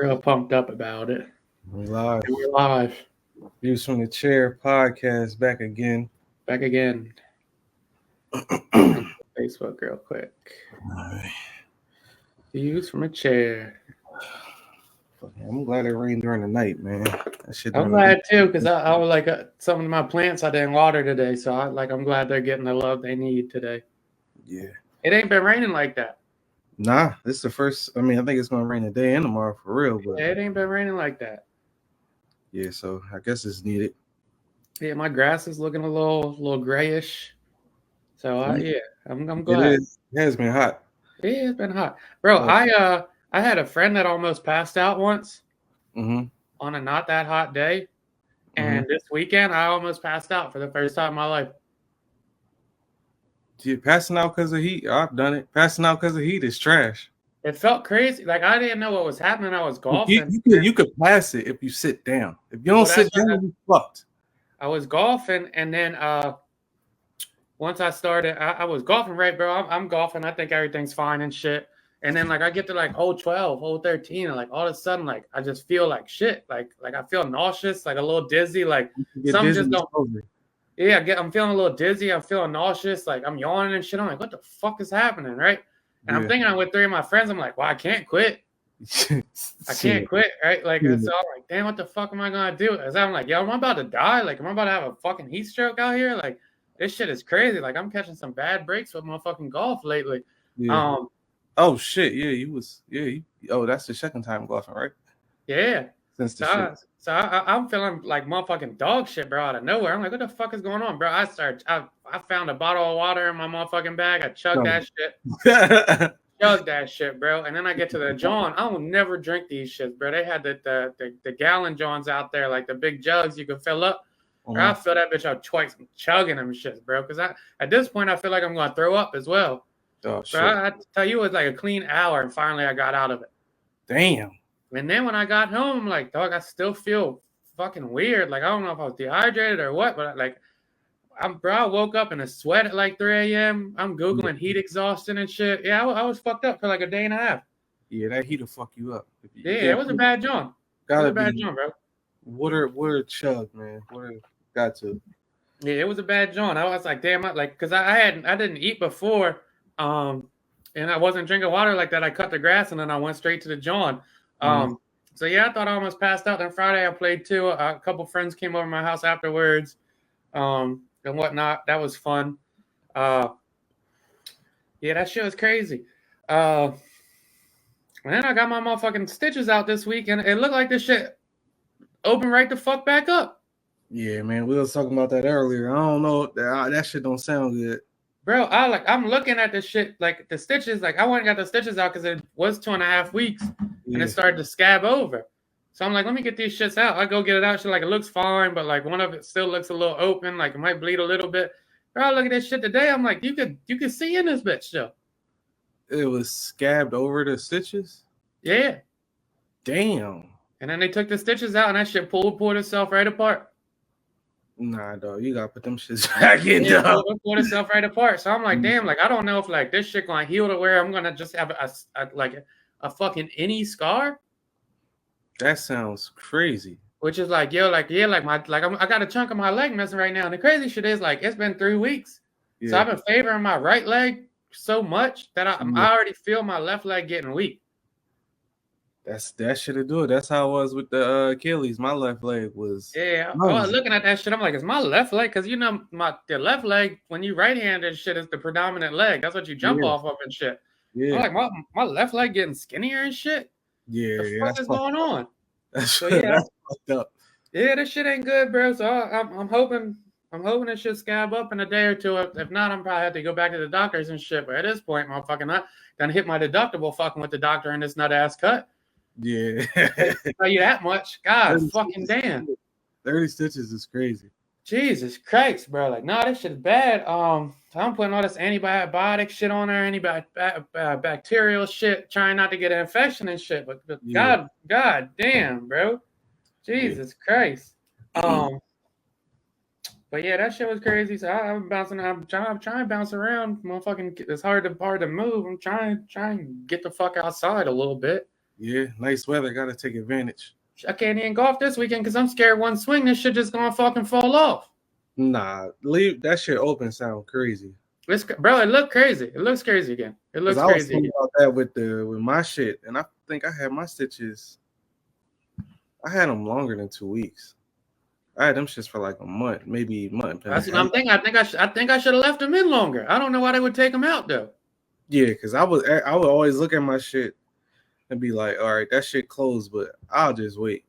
Real pumped up about it. We live. And we're live. Views from the Chair podcast back again. Back again. Facebook real quick. Views from a chair. I'm glad it rained during the night, man. That shit I'm during the glad too, because I was like some of my plants I didn't water today, so I'm glad they're getting the love they need today. Yeah. It ain't been raining like that. Nah, this is the first. I mean, I think it's gonna rain today and tomorrow for real, but Yeah, it ain't been raining like that. yeah. So I guess it's needed. Yeah, my grass is looking a little grayish. So I'm It glad. is. It has been hot. Yeah, it's been hot, bro. Oh. I had a friend that almost passed out once Mm-hmm. on a not that hot day. And this weekend, I almost passed out for the first time in my life. Yeah, passing out because of heat. I've done it. Passing out because of heat is trash. It felt crazy. Like, I didn't know what was happening. I was golfing. You could pass it if you sit down. If you don't sit down, you fucked. I was golfing, and then once I started, I was golfing, right, bro? I'm golfing. I think everything's fine and shit. And then, like, I get to, like, hole 12, hole 13, and, like, all of a sudden, like, I just feel like shit. Like I feel nauseous, like a little dizzy. Like, something just don't... Yeah, I'm feeling a little dizzy. I'm feeling nauseous. Like, I'm yawning and shit. I'm like, what the fuck is happening, right? And I'm thinking I'm with 3 of my friends. I'm like, well, I can't quit. I can't quit, right? Like, so I'm like, damn, what the fuck am I gonna do? As I'm like, yo, am I about to die? Like, am I about to have a fucking heat stroke out here? Like, this shit is crazy. Like, I'm catching some bad breaks with my fucking golf lately. Yeah. Oh shit! Yeah, you was. Yeah. Oh, that's the second time golfing, right? Yeah. Since the shit. So I'm feeling like motherfucking dog shit, bro, out of nowhere. I'm like, what the fuck is going on, bro? I found a bottle of water in my motherfucking bag. I chugged that shit. Chug that shit, bro. And then I get to the John. I will never drink these shits, bro. They had the gallon Johns out there, like the big jugs you can fill up. Mm-hmm. I fill that bitch up twice, chugging them shits, bro. Because at this point I feel like I'm gonna throw up as well. Oh shit! Bro, I tell you, it was like a clean hour, and finally I got out of it. Damn. And then when I got home, I'm like, dog, I still feel fucking weird. Like, I don't know if I was dehydrated or what, but like, I woke up in a sweat at like 3 a.m. I'm Googling heat exhaustion and shit. Yeah, I was fucked up for like a day and a half. Yeah, that heat will fuck you up. Yeah, it was a bad John. It was a bad John, bro. Water chug, man. Water got to. Yeah, it was a bad John. I was like, damn, because I didn't eat before, and I wasn't drinking water like that. I cut the grass and then I went straight to the John. So yeah, I thought I almost passed out. Then Friday I played too. A couple friends came over to my house afterwards, and whatnot. That was fun. Yeah, that shit was crazy. And then I got my motherfucking stitches out this week, and it looked like this shit opened right the fuck back up. Yeah, man, we was talking about that earlier. I don't know, that shit don't sound good. Bro, I'm looking at this shit, like the stitches, like I went and got the stitches out because it was 2.5 weeks and it started to scab over. So I'm like, let me get these shits out. I go get it out. Shit, like it looks fine, but like one of it still looks a little open, like it might bleed a little bit. Bro, I look at this shit today. I'm like, you could see in this bitch still. It was scabbed over the stitches? Yeah. Damn. And then they took the stitches out and that shit pulled itself right apart. Nah, dog, you gotta put them shits back in, dog. It pulled itself right apart. So I'm like, damn, like I don't know if like this shit gonna heal to where I'm gonna just have a fucking any scar. That sounds crazy. Which is like, yo, like yeah, like I got a chunk of my leg missing right now. And the crazy shit is like it's been 3 weeks, so I've been favoring my right leg so much that I already feel my left leg getting weak. That should do it. That's how it was with the Achilles. My left leg was. Yeah, I was looking at that shit. I'm like, it's my left leg because you know the left leg when you right-handed shit is the predominant leg. That's what you jump off of and shit. Yeah, I'm like my left leg getting skinnier and shit. Yeah, the fuck is going on? That's fucked up. Yeah, this shit ain't good, bro. So I'm hoping it should scab up in a day or two. If not, I'm probably have to go back to the doctors and shit. But at this point, motherfucking not gonna hit my deductible fucking with the doctor in this nut ass cut. Yeah. Tell you that much. God fucking damn. 30 stitches is crazy. Jesus Christ, bro. Like, no, this shit is bad. So I'm putting all this antibiotic shit on there, bacterial shit, trying not to get an infection and shit. But God damn, bro. Jesus Christ. But yeah, that shit was crazy. So I'm bouncing. I'm trying to bounce around. Motherfucking, it's hard to move. I'm trying to get the fuck outside a little bit. Yeah, nice weather. Got to take advantage. I can't even golf this weekend because I'm scared one swing this shit just gonna fucking fall off. Nah, leave that shit open. Sound crazy. Bro, it looked crazy. It looks crazy again. It Cause looks I was crazy thinking again. about that with my shit, and I think I had my stitches. I had them longer than 2 weeks. I had them shits for like a month, maybe a month and a That's what I'm half. thinking. I think I should have left them in longer. I don't know why they would take them out though. Yeah, cause I would always look at my shit and be like, all right, that shit closed, but I'll just wait.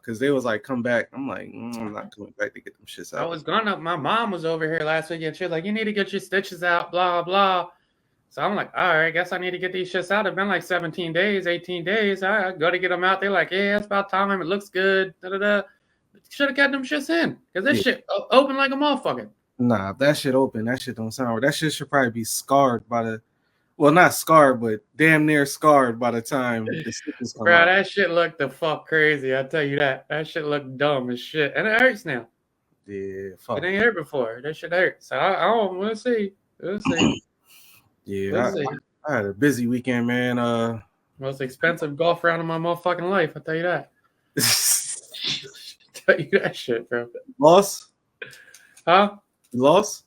Cause they was like, come back. I'm like, I'm not coming back to get them shits I out. was gonna. My mom was over here last weekend. She was like, "You need to get your stitches out." Blah blah. So I'm like, all right, I guess I need to get these shits out. It's been like 17 days, 18 days. I go to get them out. They're like, yeah, it's about time. It looks good. Da da da. Should have kept them shits in because this shit open like a motherfucker. Nah, if that shit open, that shit don't sound right. That shit should probably be scarred by the, well, not scarred, but damn near scarred by the time the stitches come Bro, out. that shit looked the fuck crazy. I tell you that. That shit looked dumb as shit. And it hurts now. Yeah, fuck. It ain't hurt before. That shit hurt. So I don't, we'll see. We'll see. Yeah, We'll see. I had a busy weekend, man. Most expensive golf round of my motherfucking life. I tell you that. Tell you that shit, bro. Lost? Huh? Lost?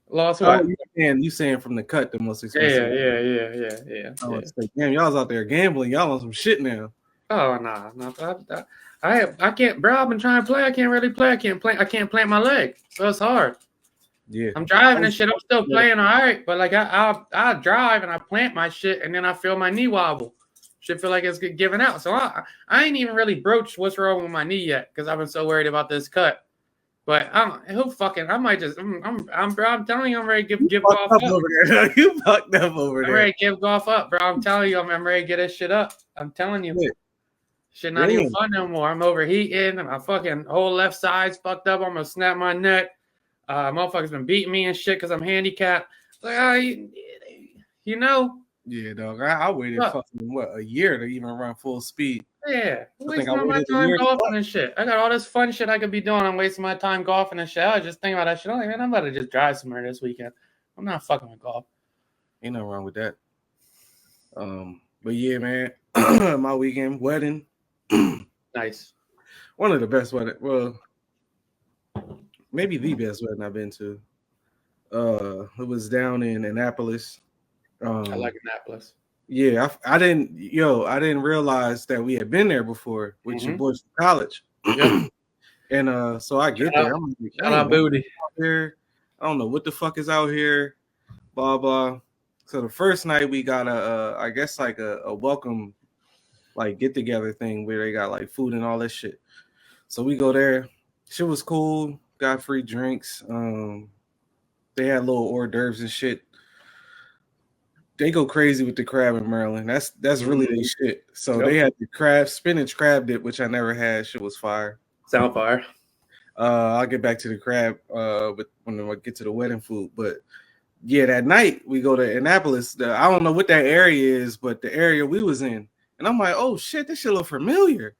Lost what? You saying from the cut the most expensive? Yeah. I was like, damn, y'all was out there gambling. Y'all on some shit now. Oh no. I can't, bro. I've been trying to play. I can't really play. I can't plant my leg, so it's hard. Yeah, I'm driving and shit. I'm still playing all right, but like I drive and I plant my shit and then I feel my knee wobble. Shit feel like it's giving out. So I ain't even really broached what's wrong with my knee yet because I've been so worried about this cut. But I might just I'm telling you I'm ready to give golf up. over there. You fucked up over I'm there. ready to give golf up, bro. I'm telling you I'm ready to get this shit up. I'm telling you. Yeah. Shit not even fun no more. I'm overheating. My fucking whole left side's fucked up. I'm gonna snap my neck. Motherfuckers been beating me and shit because I'm handicapped. Like, you know. Yeah, dog. I waited fucking a year to even run full speed. Yeah, wasting my time golfing and shit. I got all this fun shit I could be doing. I'm wasting my time golfing and shit. I was just thinking about that shit. I'm like, man, I'm about to just drive somewhere this weekend. I'm not fucking with golf. Ain't nothing wrong with that. But yeah, man, my weekend wedding. Nice. One of the best wedding. Well, maybe the best wedding I've been to. It was down in Annapolis. I like Annapolis. Yeah, I didn't realize that we had been there before with your boys from college. Yep. And so I get there. I'm like, shout out Booty. Here. I don't know what the fuck is out here. Blah blah. So the first night we got I guess like a welcome like get together thing where they got like food and all that shit. So we go there. Shit was cool. Got free drinks. They had little hors d'oeuvres and shit. They go crazy with the crab in Maryland. That's really their shit. So they had the spinach crab dip, which I never had. Shit was fire. Sound fire. I'll get back to the crab when I get to the wedding food. But yeah, that night we go to Annapolis. I don't know what that area is, but the area we was in. And I'm like, oh shit, this shit look familiar.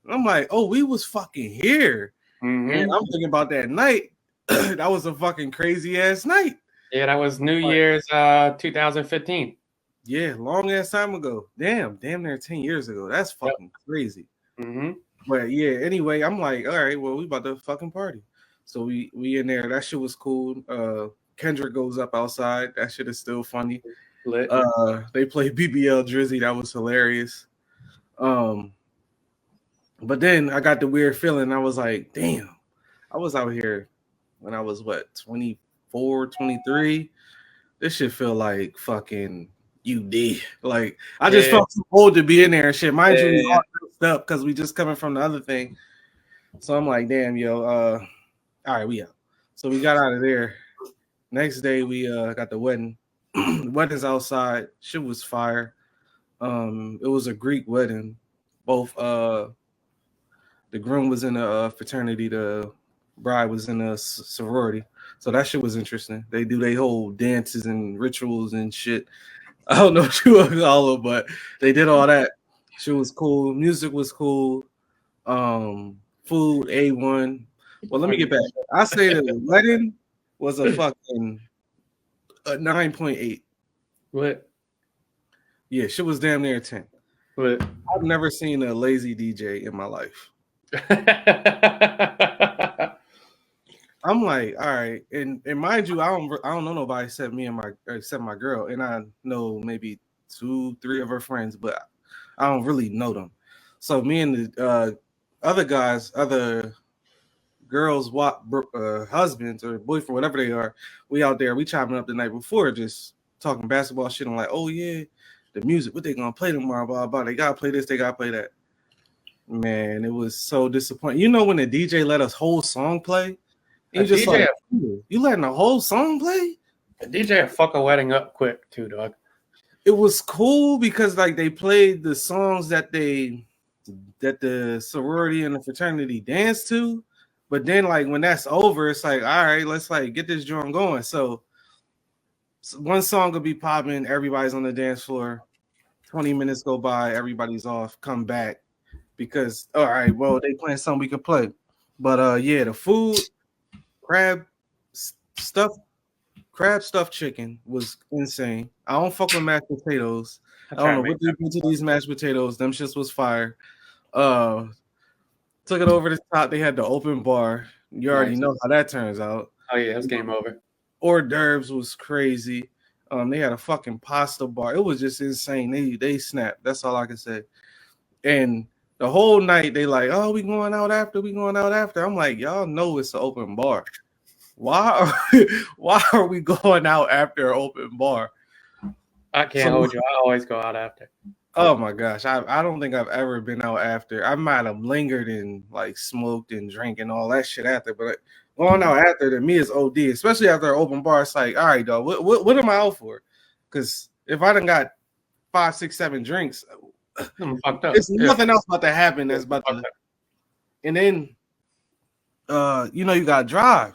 And I'm like, oh, we was fucking here. And I'm thinking about that night. That was a fucking crazy ass night. Yeah, that was New Year's 2015. Yeah, long ass time ago. Damn near 10 years ago. That's fucking crazy. But yeah, anyway, I'm like, all right, well, we about to fucking party. So we in there. That shit was cool. Kendrick goes up outside. That shit is still funny. Lit. They played BBL Drizzy. That was hilarious. But then I got the weird feeling. I was like, damn, I was out here when I was 24, 23. This shit feel like fucking UD. Like I just felt too old to be in there and shit. Mind you, we all dressed up because we just coming from the other thing. So I'm like, damn, yo, all right, we out. So we got out of there. Next day we got the wedding. The wedding's outside. Shit was fire. It was a Greek wedding. Both the groom was in a fraternity, the bride was in a sorority. So that shit was interesting. They do their whole dances and rituals and shit. I don't know what you want to call it, but they did all that. Shit was cool. Music was cool. Food A1. Well, let me get back. I say the wedding was a fucking 9.8. What? Yeah, shit was damn near 10. But I've never seen a lazy DJ in my life. I'm like, all right, and mind you, I don't know nobody except my girl, and I know maybe 2-3 of her friends, but I don't really know them. So me and the other girls, husbands or boyfriend, whatever they are, we out there, we chopping up the night before, just talking basketball shit. I'm like, oh yeah, the music, what they gonna play tomorrow? Blah blah. They gotta play this, they gotta play that. Man, it was so disappointing. You know when the DJ let us whole song play? You just DJ, like, you letting the whole song play? a DJ fuck a wedding up quick too, dog. It was cool because like they played the songs that the sorority and the fraternity danced to, but then like when that's over, it's like, all right, let's like get this joint going. So one song will be popping, everybody's on the dance floor. 20 minutes go by, everybody's off, come back because all right, well they playing something we can play. But yeah, the food. Crab stuffed chicken was insane. I don't fuck with mashed potatoes. I don't know what they do to these mashed potatoes. Them shits was fire. Took it over the top. They had the open bar. You already know how that turns out. Oh yeah, it's game over. Hors d'oeuvres was crazy. They had a fucking pasta bar. It was just insane. They snapped. That's all I can say. And the whole night they like, oh, we going out after. I'm like, y'all know it's an open bar. Why are we going out after an open bar? I can't hold you. I always go out after. Oh my gosh, I don't think I've ever been out after. I might have lingered and like smoked and drank and all that shit after, but going out after to me is OD, especially after an open bar. It's like, all right, dog, what am I out for? Because if I done got 5, 6, 7 drinks, I'm fucked up. There's nothing else about to happen that's about to. And then, you gotta drive.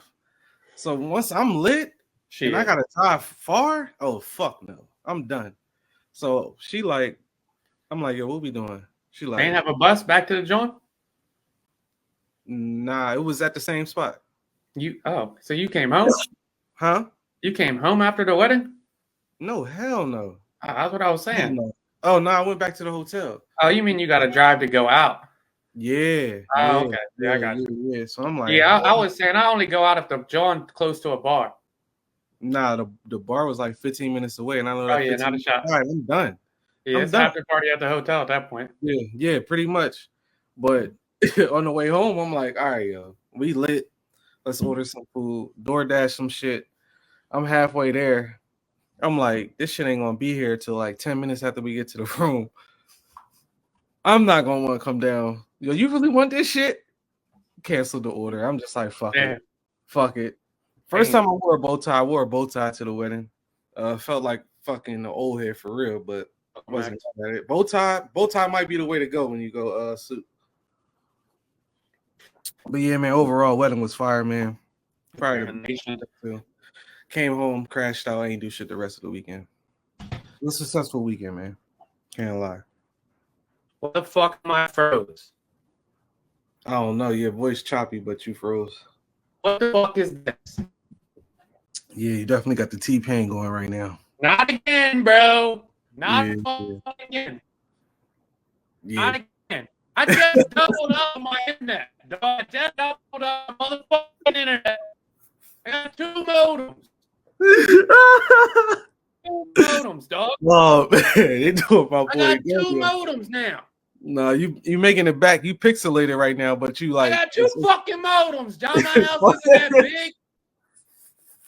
So once I'm lit and I gotta drive far, oh fuck no, I'm done. So I'm like, yo, what we doing? She like, ain't have a bus back to the joint? Nah, it was at the same spot. So you came home? Huh? You came home after the wedding? No, hell no. That's what I was saying. No. Oh no, I went back to the hotel. Oh, you mean you got to drive to go out? Yeah. Oh, okay. Yeah, I got you. Yeah. So I'm like, yeah, I was saying I only go out if the joint close to a bar. Nah, the bar was like 15 minutes away, and I know. Oh yeah, not a shot. All right, I'm done. Yeah, it's after party at the hotel at that point. Yeah, pretty much. But on the way home, I'm like, all right, yo, we lit. Let's order some food, DoorDash some shit. I'm halfway there. I'm like, this shit ain't gonna be here till like 10 minutes after we get to the room. I'm not gonna want to come down. Yo, you really want this shit? Cancel the order. I'm just like, fuck it. Fuck it. First time I wore a bow tie to the wedding. Felt like fucking the old head for real, but I wasn't at it. Bow tie might be the way to go when you go suit. But yeah, man, overall wedding was fire, man. Came home, crashed out. I ain't do shit the rest of the weekend. It was a successful weekend, man. Can't lie. What the fuck am I froze? I don't know. Your voice choppy, but you froze. What the fuck is this? Yeah, you definitely got the T-Pain going right now. Not again, bro. Not again. Yeah. Not again. I just doubled up on my internet. Dog. I just doubled up on motherfucking internet. I got 2 modems. 2 modems, dog. Oh, man. They doing my boy. I got 2 modems now. No, you making it back. You pixelated right now, but you like. I got 2 fucking modems. John, my house isn't that big.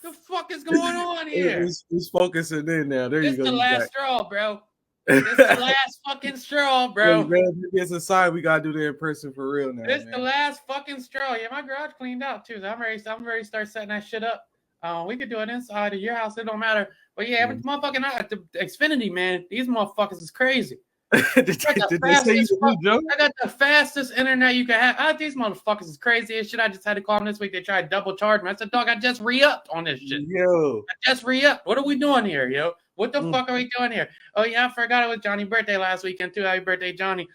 The fuck is going on here? It's focusing in now. There you go. This the last straw, bro. This the last fucking straw, bro. Hey, man, it's a sign we gotta do that in person for real now. This the last fuxcking straw. Yeah, my garage cleaned out too. So I'm ready to start setting that shit up. We could do it inside of your house. It don't matter. But yeah, every motherfucking the Xfinity, man. These motherfuckers is crazy. I got the fastest internet you can have. These motherfuckers is crazy as shit. I just had to call them this week. They tried to double charge me. I said, dog, I just re-upped on this shit. Yo. I just re-upped. What are we doing here, yo? What the fuck are we doing here? Oh, yeah, I forgot it was Johnny's birthday last weekend, too. Happy birthday, Johnny.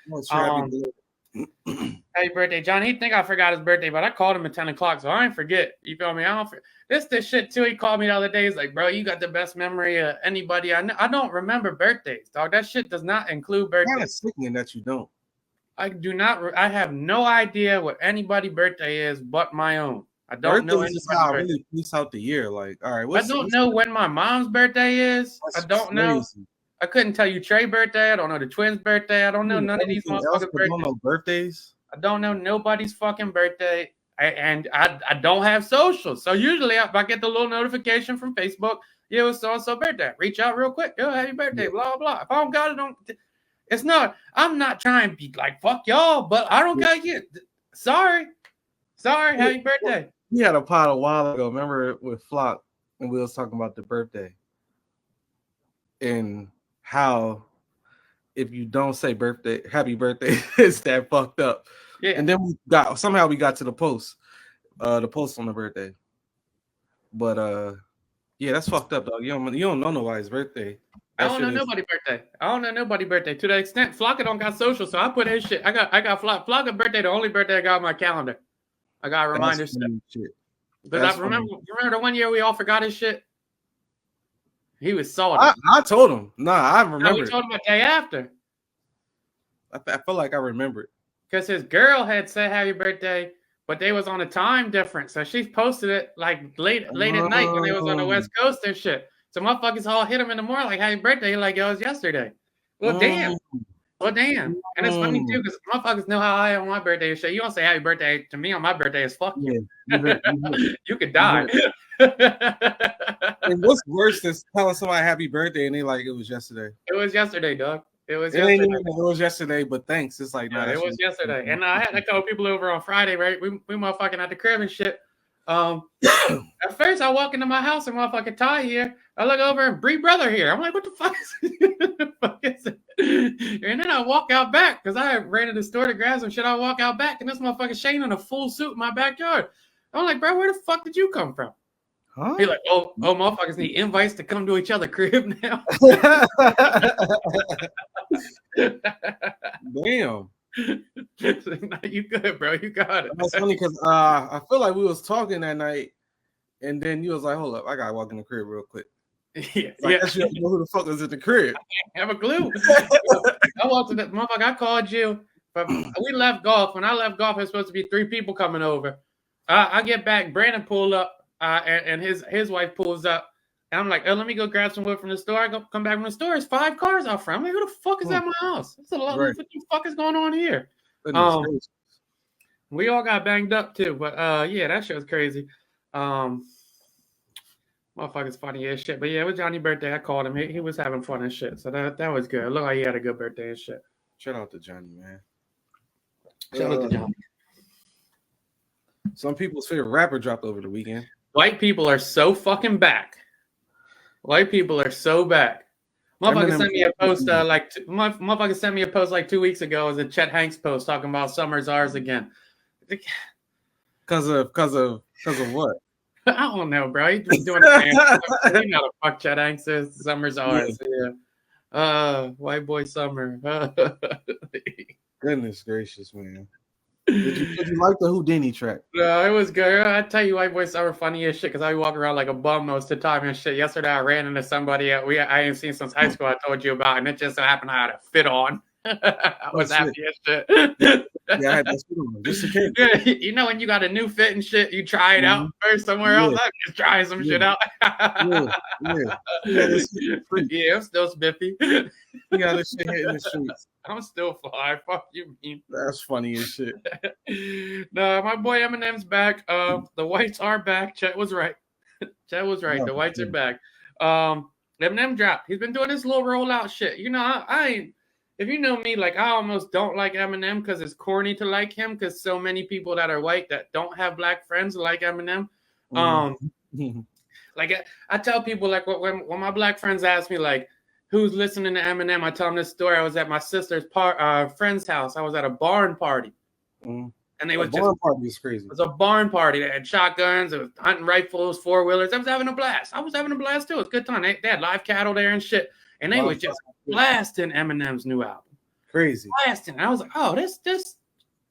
Happy birthday, Johnny. He think I forgot his birthday, but I called him at 10 o'clock, so I ain't forget. You feel me? I don't. This shit too. He called me the other day. He's like, bro, you got the best memory of anybody I know. I don't remember birthdays, dog. That shit does not include birthdays. Kind of sickening that you don't. I do not. I have no idea what anybody's birthday is but my own. I don't know anybody's is how I birthday. really piece out the year. Like, all right, I don't know when my mom's birthday is. I don't know. Crazy. I couldn't tell you Trey's birthday. I don't know the twins' birthday. I don't know none of these motherfuckers' birthdays. I don't know nobody's fucking birthday. I don't have socials. So usually if I get the little notification from Facebook, yeah, it was so-and-so birthday. Reach out real quick. Yo, happy birthday, blah, blah. If I don't got it, it's not, I'm not trying to be like, fuck y'all, but I don't got you. Sorry, happy birthday. We had a pod a while ago, remember, with Flock, and we was talking about the birthday. And how if you don't say happy birthday, it's that fucked up. Yeah. And then we got to the post on the birthday. But yeah, that's fucked up, dog. You don't know nobody's birthday. I don't know nobody's birthday. To the extent Flocka don't got social, so I put his shit. I got Flocka birthday, the only birthday I got on my calendar. I got reminders. Because I remember the one year we all forgot his shit. He was salty. I told him. I remember. We told him a day after. I feel like I remembered. Because his girl had said happy birthday, but they was on a time difference. So she posted it like late at night when they was on the West Coast and shit. So motherfuckers all hit him in the morning like happy birthday. He like, yo, it was yesterday. Well, damn. And it's funny too, because motherfuckers know how I am on my birthday and shit. You don't say happy birthday to me on my birthday is fuck you. You could die. And what's worse than telling somebody happy birthday and they like it was yesterday? It was yesterday, dog. It was yesterday, but thanks. It's like, it was yesterday. And I had a couple people over on Friday, right? We motherfucking at the crib and shit. At first I walk into my house and motherfucking Ty here. I look over and Bree brother here. I'm like, what the fuck is it? And then I walk out back because I ran to the store to grab some shit. I walk out back and this motherfucking Shane in a full suit in my backyard. I'm like, bro, where the fuck did you come from? Huh? He like, oh, motherfuckers need invites to come to each other's crib now. Damn. You good, bro. You got it. That's funny because I feel like we was talking that night, and then you was like, hold up, I gotta walk in the crib real quick. Yeah. You know who the fuck was in the crib. I have a clue. I walked in the motherfucker. I called you, but we left golf. When I left golf, there's supposed to be 3 people coming over. I get back. Brandon pulled up, and his wife pulls up. And I'm like, oh, let me go grab some wood from the store. I come back from the store. There's 5 cars out front. I'm like, who the fuck is at my house? That's a lot. What the fuck is going on here? We all got banged up too, but yeah, that shit was crazy. Motherfucker's funny as shit. But yeah, it was Johnny's birthday. I called him. He was having fun and shit. So that was good. It looked like he had a good birthday and shit. Shout out to Johnny, man. Shout out to Johnny. Some people's favorite rapper dropped over the weekend. White people are so fucking back. White people are so back. Motherfucker sent me a post motherfucker sent me a post like 2 weeks ago. It was a Chet Hanks post talking about summer's ours again. Because of what? I don't know, bro. He's been doing it. You know the fuck Chet Hanks is. Summer's ours. Yeah. White boy summer. Goodness gracious, man. Did you like the Houdini track? No, it was good. I tell you, white boy summer funny as shit because I be walking around like a bum most of the time and shit. Yesterday, I ran into somebody I ain't seen since high school. I told you about, and it just so happened I had a fit on. I was happy as shit. Yeah, I had that fit on. Just in case. Yeah, you know when you got a new fit and shit, you try it out first somewhere else. I'm just trying some shit out. Yeah, I'm still spiffy. You got this shit hitting the streets. I'm still fly. Fuck you, mean. That's funny as shit. No, my boy Eminem's back. The whites are back. Chet was right. The whites are back. Eminem dropped. He's been doing this little rollout shit. You know, I ain't. If you know me, like I almost don't like Eminem because it's corny to like him because so many people that are white that don't have black friends like Eminem. Like I tell people like when my black friends ask me like who's listening to Eminem, I tell them this story. I was at my sister's friend's house. I was at a barn party, and they was barn party was crazy. It was a barn party. They had shotguns, it was hunting rifles, 4-wheelers. I was having a blast. I was having a blast too. It was a good time. They had live cattle there and shit. And they was just blasting Eminem's new album. Crazy. Blasting. And I was like, oh, this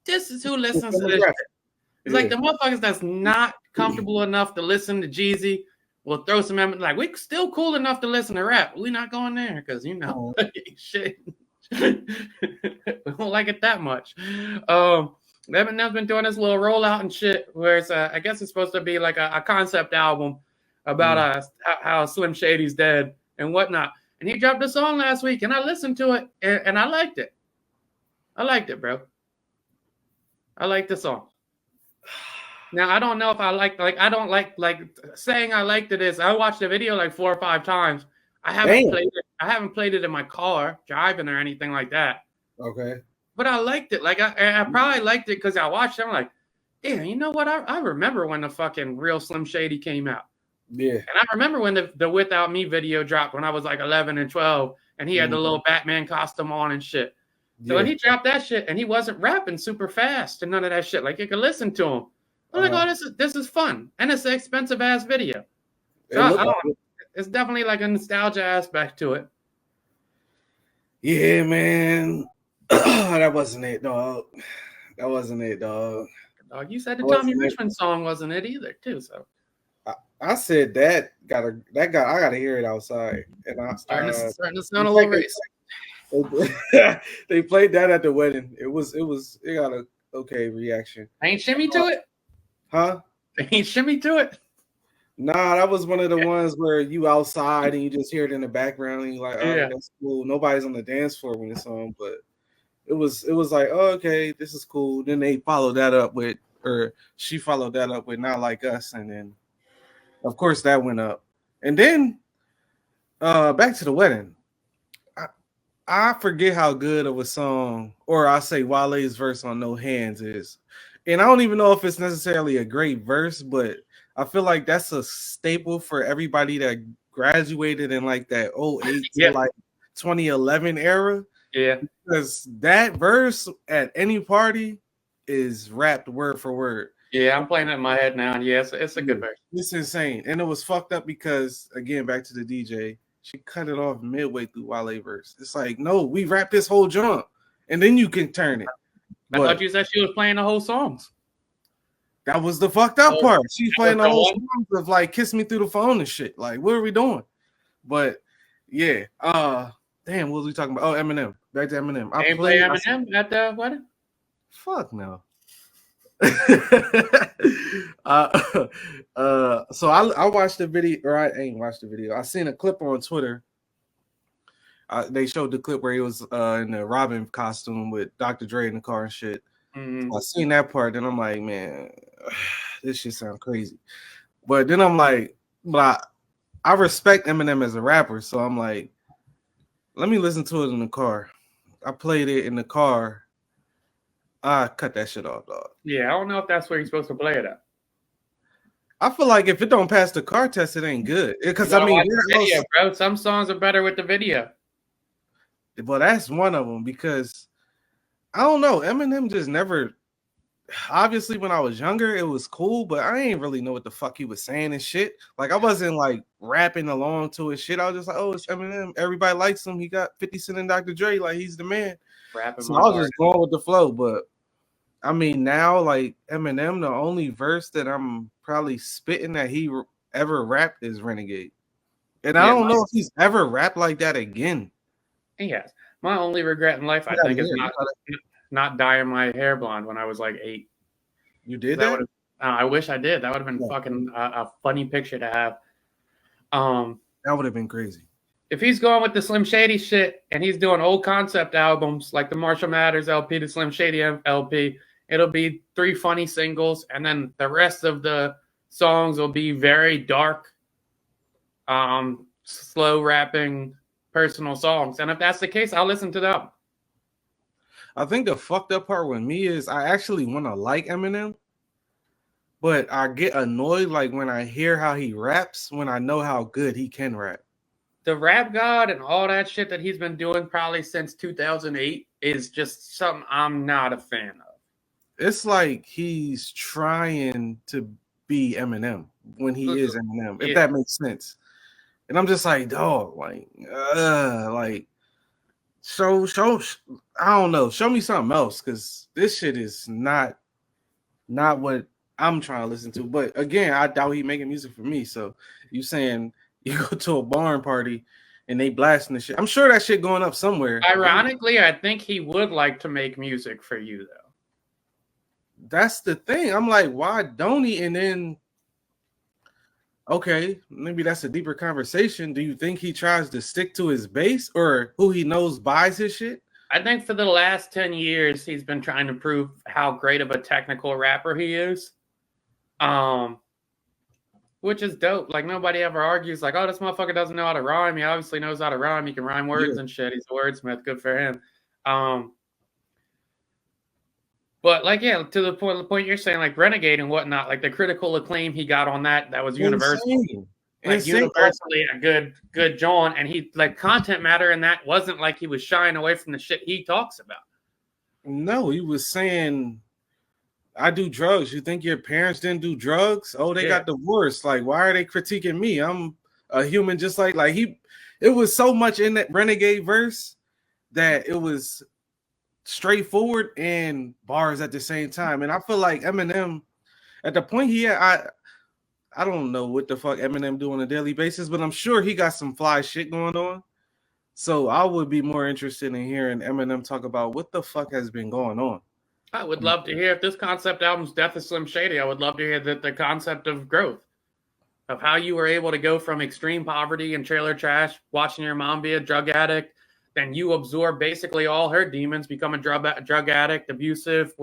this is who listens to this shit. It's like the motherfuckers that's not comfortable enough to listen to Jeezy will throw some like we still cool enough to listen to rap. We're not going there because shit. We don't like it that much. Eminem's been doing this little rollout and shit where it's I guess it's supposed to be like a concept album about how Slim Shady's dead and whatnot. And he dropped a song last week and I listened to it and I liked it. I liked it, bro. I like the song. Now I don't know if I I don't like saying I liked it is I watched the video like 4 or 5 times. I haven't played it. I haven't played it in my car driving or anything like that. Okay. But I liked it. Like I probably liked it because I watched it. I'm like, damn, you know what? I remember when the fucking real Slim Shady came out. Yeah. And I remember when the Without Me video dropped when I was like 11 and 12, and he had the little Batman costume on and shit. So when he dropped that shit, and he wasn't rapping super fast and none of that shit, like you could listen to him. I'm like, oh, this is fun, and it's an expensive ass video. So it's definitely like a nostalgia aspect to it. Yeah, man, that wasn't it, dog. That wasn't it, dog. Dog, you said the Tommy Richmond song wasn't it either, too. So I said that I gotta hear it outside, and I'm starting to sound a little racist. They played that at the wedding. It got a okay reaction. Ain't shimmy to it, huh? Ain't shimmy to it. Nah, that was one of the ones where you outside and you just hear it in the background and you're like, oh, that's cool. Nobody's on the dance floor when it's on, but it was like, oh, okay, this is cool. Then they followed that up with, or she followed that up with Not Like Us, and then of course that went up. And then back to the wedding. I forget how good of a song, or I say Wale's verse on No Hands is. And I don't even know if it's necessarily a great verse, but I feel like that's a staple for everybody that graduated in like that 08 to like 2011 era. Yeah. Because that verse at any party is rapped word for word. Yeah, I'm playing it in my head now. And yes, it's a good verse. It's insane. And it was fucked up because, again, back to the DJ, she cut it off midway through Wale verse. It's like, no, we rap this whole jump, and then you can turn it. I thought you said she was playing the whole songs. That was the fucked up part. She's playing the whole songs of like "Kiss Me Through the Phone" and shit. Like, what are we doing? But yeah, damn, what was we talking about? Oh, Eminem. Back to Eminem. I play Eminem at the wedding. Fuck no. So I watched the video, or I ain't watched the video. I seen a clip on Twitter. They showed the clip where he was in the Robin costume with Dr. Dre in the car and shit. Mm-hmm. I seen that part, and I'm like, man, this shit sound crazy. But then I'm like, but I respect Eminem as a rapper, so I'm like, let me listen to it in the car. I played it in the car. I cut that shit off, dog. Yeah, I don't know if that's where you're supposed to play it at. I feel like if it don't pass the car test, it ain't good. Because I mean, video, bro. Some songs are better with the video. Well, that's one of them because I don't know. Eminem just never. Obviously, when I was younger, it was cool, but I ain't really know what the fuck he was saying and shit. Like, I wasn't like rapping along to his shit. I was just like, oh, it's Eminem. Everybody likes him. He got 50 Cent and Dr. Dre. Like, he's the man. So I was just going with the flow. But I mean, now, like, Eminem, the only verse that I'm probably spitting that he ever rapped is Renegade. And I don't know if he's ever rapped like that again. Yes. My only regret in life, I think, is not dyeing my hair blonde when I was like 8. You did that? I wish I did. That would have been fucking a funny picture to have. That would have been crazy. If he's going with the Slim Shady shit and he's doing old concept albums like the Marshall Mathers LP, the Slim Shady LP, it'll be 3 funny singles, and then the rest of the songs will be very dark, slow rapping, personal songs. And if that's the case, I'll listen to them. I think the fucked up part with me is I actually want to like Eminem, but I get annoyed like when I hear how he raps when I know how good he can rap. The rap god and all that shit that he's been doing probably since 2008 is just something I'm not a fan of. It's like he's trying to be Eminem when he is Eminem, if that makes sense. And I'm just like, dog, like So I don't know. Show me something else, because this shit is not what I'm trying to listen to. But again, I doubt he making music for me. So you saying you go to a barn party and they blasting the shit? I'm sure that shit going up somewhere. Ironically, I think he would like to make music for you, though. That's the thing. I'm like, why don't he? And then, okay, maybe that's a deeper conversation. Do you think he tries to stick to his base, or who he knows buys his shit? I think for the last 10 years, he's been trying to prove how great of a technical rapper he is. Which is dope. Like, nobody ever argues, like, oh, this motherfucker doesn't know how to rhyme. He obviously knows how to rhyme. He can rhyme words and shit. He's a wordsmith. Good for him. But, like, yeah, to the point you're saying, like, Renegade and whatnot, like, the critical acclaim he got on that was universal. Insane. Like, Insane. universally a good John. And he, like, content matter in that wasn't like he was shying away from the shit he talks about. No, he was saying, I do drugs. You think your parents didn't do drugs? Oh, they got divorced. Like, why are they critiquing me? I'm a human just like he. It was so much in that Renegade verse that it was straightforward and bars at the same time. And I feel like Eminem, at the point he had, I don't know what the fuck Eminem do on a daily basis, but I'm sure he got some fly shit going on. So I would be more interested in hearing Eminem talk about what the fuck has been going on. I would love to hear, if this concept album's Death of Slim Shady, I would love to hear the concept of growth, of how you were able to go from extreme poverty and trailer trash, watching your mom be a drug addict, then you absorb basically all her demons, become a drug addict, abusive,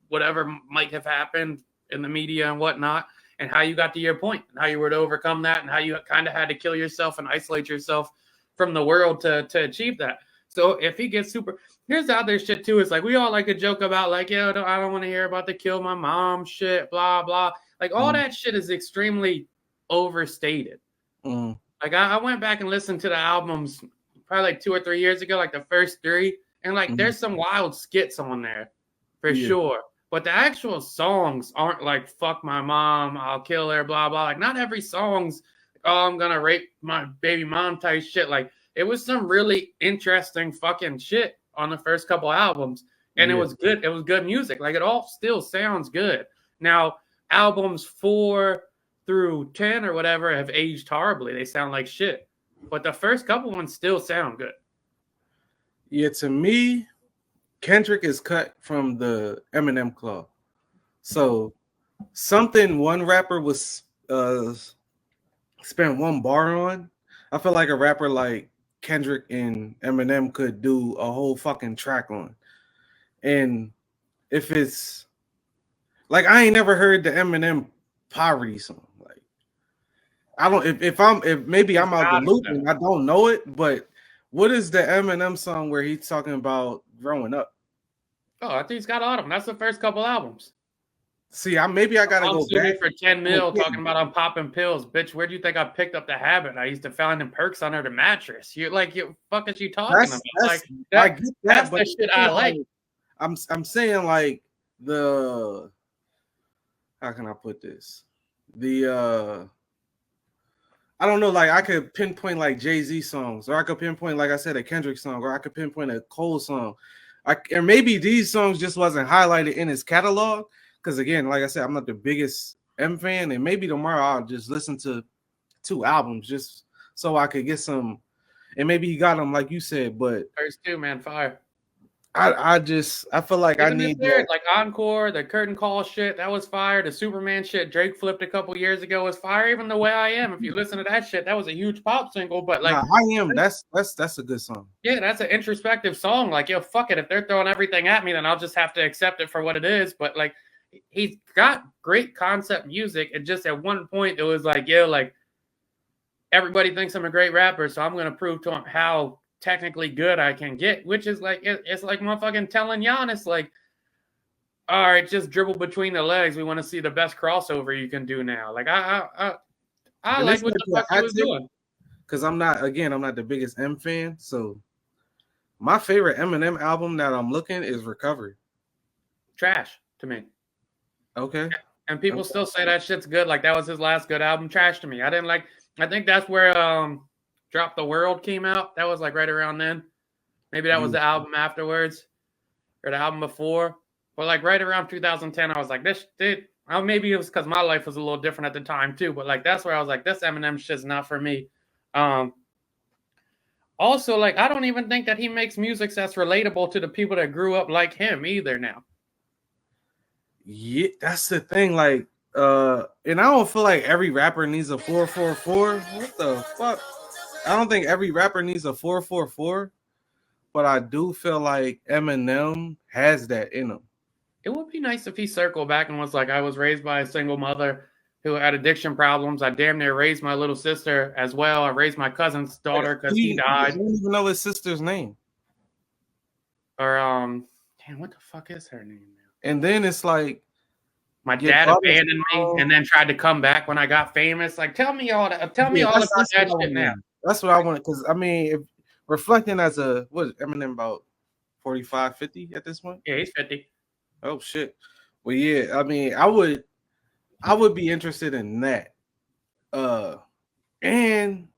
whatever might have happened in the media and whatnot, and how you got to your point, and how you were to overcome that, and how you kind of had to kill yourself and isolate yourself from the world to achieve that. So if he gets super... Here's the other shit too. It's like, we all like to joke about, like, yo, I don't want to hear about the kill my mom shit, blah, blah. Like, all that shit is extremely overstated. Like, I went back and listened to the albums probably like 2 or 3 years ago, like the first 3. And like, there's some wild skits on there for sure. But the actual songs aren't like, fuck my mom, I'll kill her, blah, blah. Like, not every song's, oh, I'm going to rape my baby mom type shit. Like, it was some really interesting fucking shit on the first couple albums, and it was good. It was good music. Like, it all still sounds good. Now, albums 4 through 10 or whatever have aged horribly. They sound like shit, but the first couple ones still sound good. Yeah, to me, Kendrick is cut from the Eminem club. So something one rapper was spent one bar on, I feel like a rapper like Kendrick and Eminem could do a whole fucking track on. And if it's like, I ain't never heard the Eminem poverty song. Like, I don't, if maybe I'm out the loop and I don't know it, but what is the Eminem song where he's talking about growing up? Oh, I think he's got all of them. That's the first couple albums. See, maybe I gotta go back for 10 mil talking about I'm popping pills. Bitch, where do you think I picked up the habit? I used to find them perks under the mattress. You're like, you fuck is you talking about? Like, I get that, that's but the shit I like. I'm saying, like, the, how can I put this? The I don't know, like, I could pinpoint like Jay-Z songs, or I could pinpoint, like I said, a Kendrick song, or I could pinpoint a Cole song. And maybe these songs just wasn't highlighted in his catalog. Because again, like I said, I'm not the biggest M fan, and maybe tomorrow I'll just listen to 2 albums just so I could get some. And maybe he got them, like you said, but first 2, man, fire. I feel like even I need that. Like Encore, the Curtain Call shit, that was fire. The Superman shit Drake flipped a couple years ago was fire. Even The Way I Am, if you listen to that shit, that was a huge pop single. But like, I Am, that's a good song. Yeah, that's an introspective song. Like, yo, fuck it. If they're throwing everything at me, then I'll just have to accept it for what it is. But like, he's got great concept music, and just at one point it was like, yo, like, everybody thinks I'm a great rapper, so I'm gonna prove to him how technically good I can get, which is like, it's like motherfucking telling Giannis, like, all right, just dribble between the legs. We want to see the best crossover you can do now. Like, I like what the fuck he was doing. Because I'm not the biggest M fan, so my favorite Eminem album that I'm looking is Recovery. Trash to me. Okay. And people still say that shit's good. Like, that was his last good album. Trash to me. I think that's where Drop the World came out. That was like right around then. Maybe that was the album afterwards or the album before. But like right around 2010, I was like, this shit. Well, maybe it was because my life was a little different at the time too. But like that's where I was like, this Eminem shit's not for me. Also, like I don't even think that he makes music that's relatable to the people that grew up like him either now. Yeah, that's the thing. Like, and I don't feel like every rapper needs a 444. What the fuck? I don't think every rapper needs a 444, but I do feel like Eminem has that in him. It would be nice if he circled back and was like, I was raised by a single mother who had addiction problems. I damn near raised my little sister as well. I raised my cousin's daughter because he died. I don't even know his sister's name. Or damn, what the fuck is her name now? And then it's like my dad abandoned me and then tried to come back when I got famous. Like, tell me all that. Tell me all about that shit now. That's what I want. Because I mean, if reflecting as a what is Eminem about 45, 50 at this point? Yeah, he's 50. Oh shit. Well, yeah. I mean, I would be interested in that. And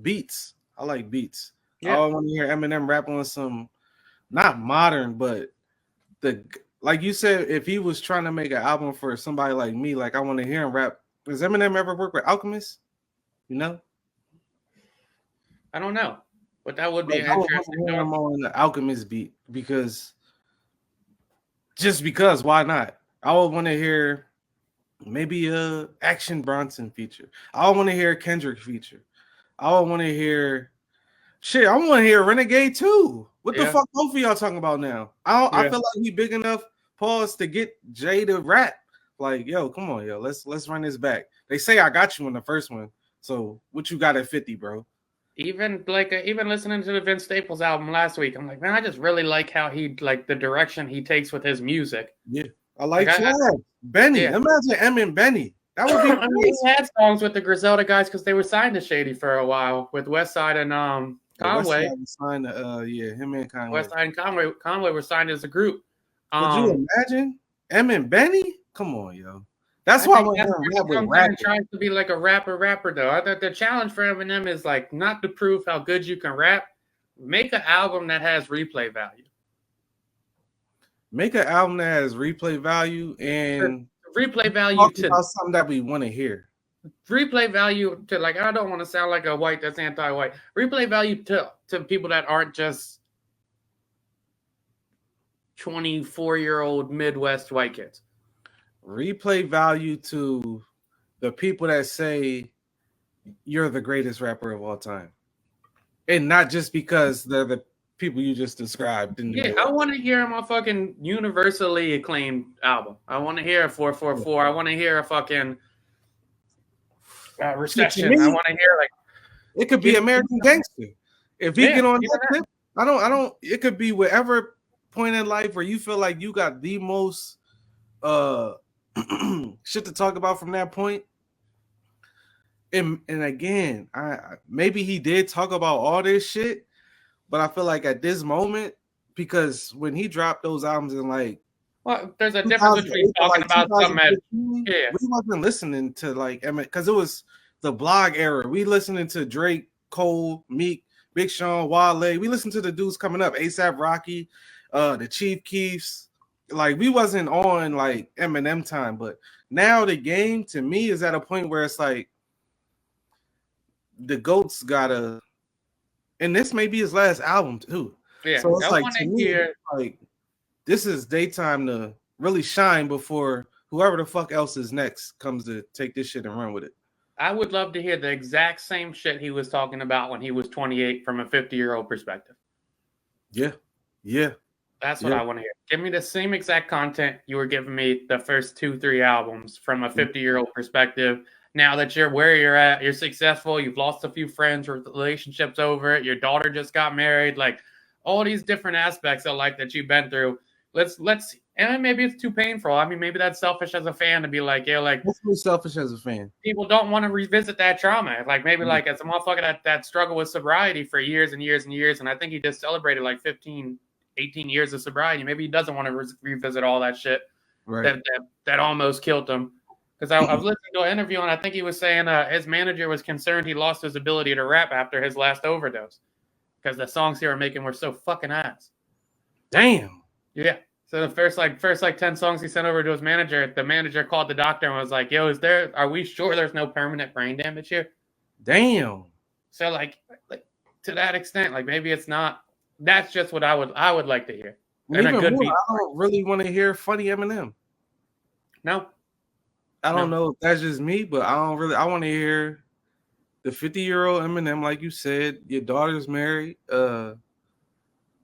beats. I like beats. Yeah. I want to hear Eminem rap on some not modern, but like you said, if he was trying to make an album for somebody like me, like I want to hear him rap. Does Eminem ever work with Alchemist? You know? I don't know, but that would be interesting. I'm on the Alchemist beat because why not? I would want to hear maybe a Action Bronson feature. I would want to hear a Kendrick feature. I would want to hear shit. I want to hear Renegade too. What the fuck both of y'all talking about now? I feel like he big enough, pause, to get Jay to rap. Like, yo, come on, yo, let's run this back. They say I got you in the first one, so what you got at 50, bro? Even listening to the Vince Staples album last week, I'm like, man, I just really like how he like the direction he takes with his music. Yeah, I like Benny. Yeah. Imagine M and Benny. That would be. I mean, he had songs with the Griselda guys because they were signed to Shady for a while with Westside and Conway. Signed him and Conway. Westside and Conway were signed as a group. Could you imagine M and Benny? Come on, yo. That's why Eminem tries to be like a rapper though. I thought the challenge for Eminem is like not to prove how good you can rap. Make an album that has replay value. Make an album that has replay value and replay value to about something that we want to hear. Replay value to like I don't want to sound like a white that's anti-white. Replay value to people that aren't just 24-year-old Midwest white kids. Replay value to the people that say you're the greatest rapper of all time. And not just because they're the people you just described. I want to hear a fucking universally acclaimed album. I want to hear a 444. I want to hear a fucking Recession. I want to hear like it could be American Gangster. If he get on that tip, I don't. It could be whatever point in life where you feel like you got the most shit to talk about from that point. And again, I maybe he did talk about all this shit, but I feel like at this moment, because when he dropped those albums in like, well, there's a difference between talking about something. We wasn't listening to like because it was the blog era. We listening to Drake, Cole, Meek, Big Sean, Wale. We listened to the dudes coming up, ASAP Rocky, the Chief Keefs. Like we wasn't on like Eminem time, but now the game to me is at a point where it's like the GOAT's gotta, and this may be his last album too. Yeah, so it's like to me, like this is daytime to really shine before whoever the fuck else is next comes to take this shit and run with it. I would love to hear the exact same shit he was talking about when he was 28 from a 50-year-old perspective. Yeah. That's what I want to hear. Give me the same exact content you were giving me the first 2-3 albums from a 50-year-old perspective. Now that you're where you're at, you're successful, you've lost a few friends, relationships over it, your daughter just got married, like all these different aspects of life that you've been through. Let's and maybe it's too painful. I mean, maybe that's selfish as a fan to be like, yeah, like that's really selfish as a fan. People don't want to revisit that trauma. Like maybe like as a motherfucker that struggled with sobriety for years and years and years, and I think he just celebrated like 15, 18 years of sobriety. Maybe he doesn't want to revisit all that shit that almost killed him. Because I was listening to an interview and I think he was saying his manager was concerned he lost his ability to rap after his last overdose. because the songs they were making were so fucking ass. Damn. Yeah. So the first 10 songs he sent over to his manager, the manager called the doctor and was like, "Yo, are we sure there's no permanent brain damage here?" Damn. So like to that extent, like maybe it's not. That's just what I would like to hear. And even more, I don't really want to hear funny Eminem. No. I don't know if that's just me, but I want to hear the 50-year-old Eminem, like you said. Your daughter's married.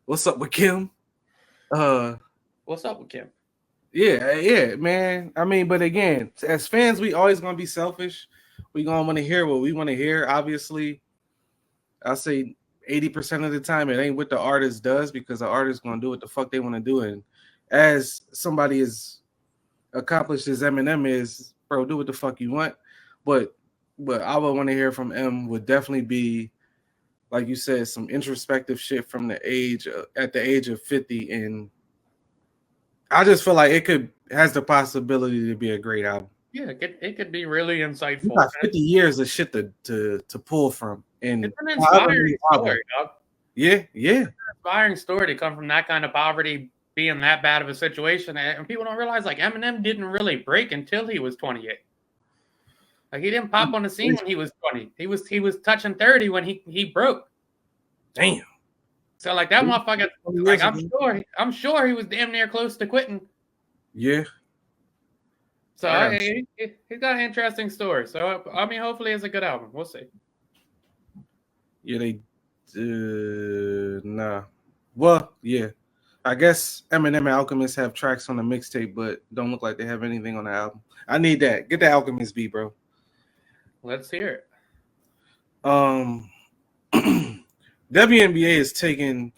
What's up with Kim? What's up with Kim? Yeah, man. I mean, but again, as fans, we always gonna be selfish. We gonna want to hear what we want to hear. Obviously, I say 80% of the time it ain't what the artist does, because the artist gonna do what the fuck they want to do. And as somebody as accomplished as Eminem is, bro, do what the fuck you want. But I would want to hear from M would definitely be, like you said, some introspective shit from at the age of 50. And I just feel like it has the possibility to be a great album. Yeah, it could be really insightful. You got 50 years of shit to pull from. And it's an inspiring story, dog. Yeah. It's an inspiring story to come from that kind of poverty, being that bad of a situation. And people don't realize, like, Eminem didn't really break until he was 28. Like, he didn't pop on the scene when he was 20. He was touching 30 when he broke. Damn. So like that motherfucker, like I'm sure he was damn near close to quitting. Yeah. So he's got an interesting story. So I mean, hopefully it's a good album. We'll see. Yeah, nah. Well, yeah. I guess Eminem and Alchemist have tracks on the mixtape, but don't look like they have anything on the album. I need that. Get the Alchemist beat, bro. Let's hear it. WNBA is taking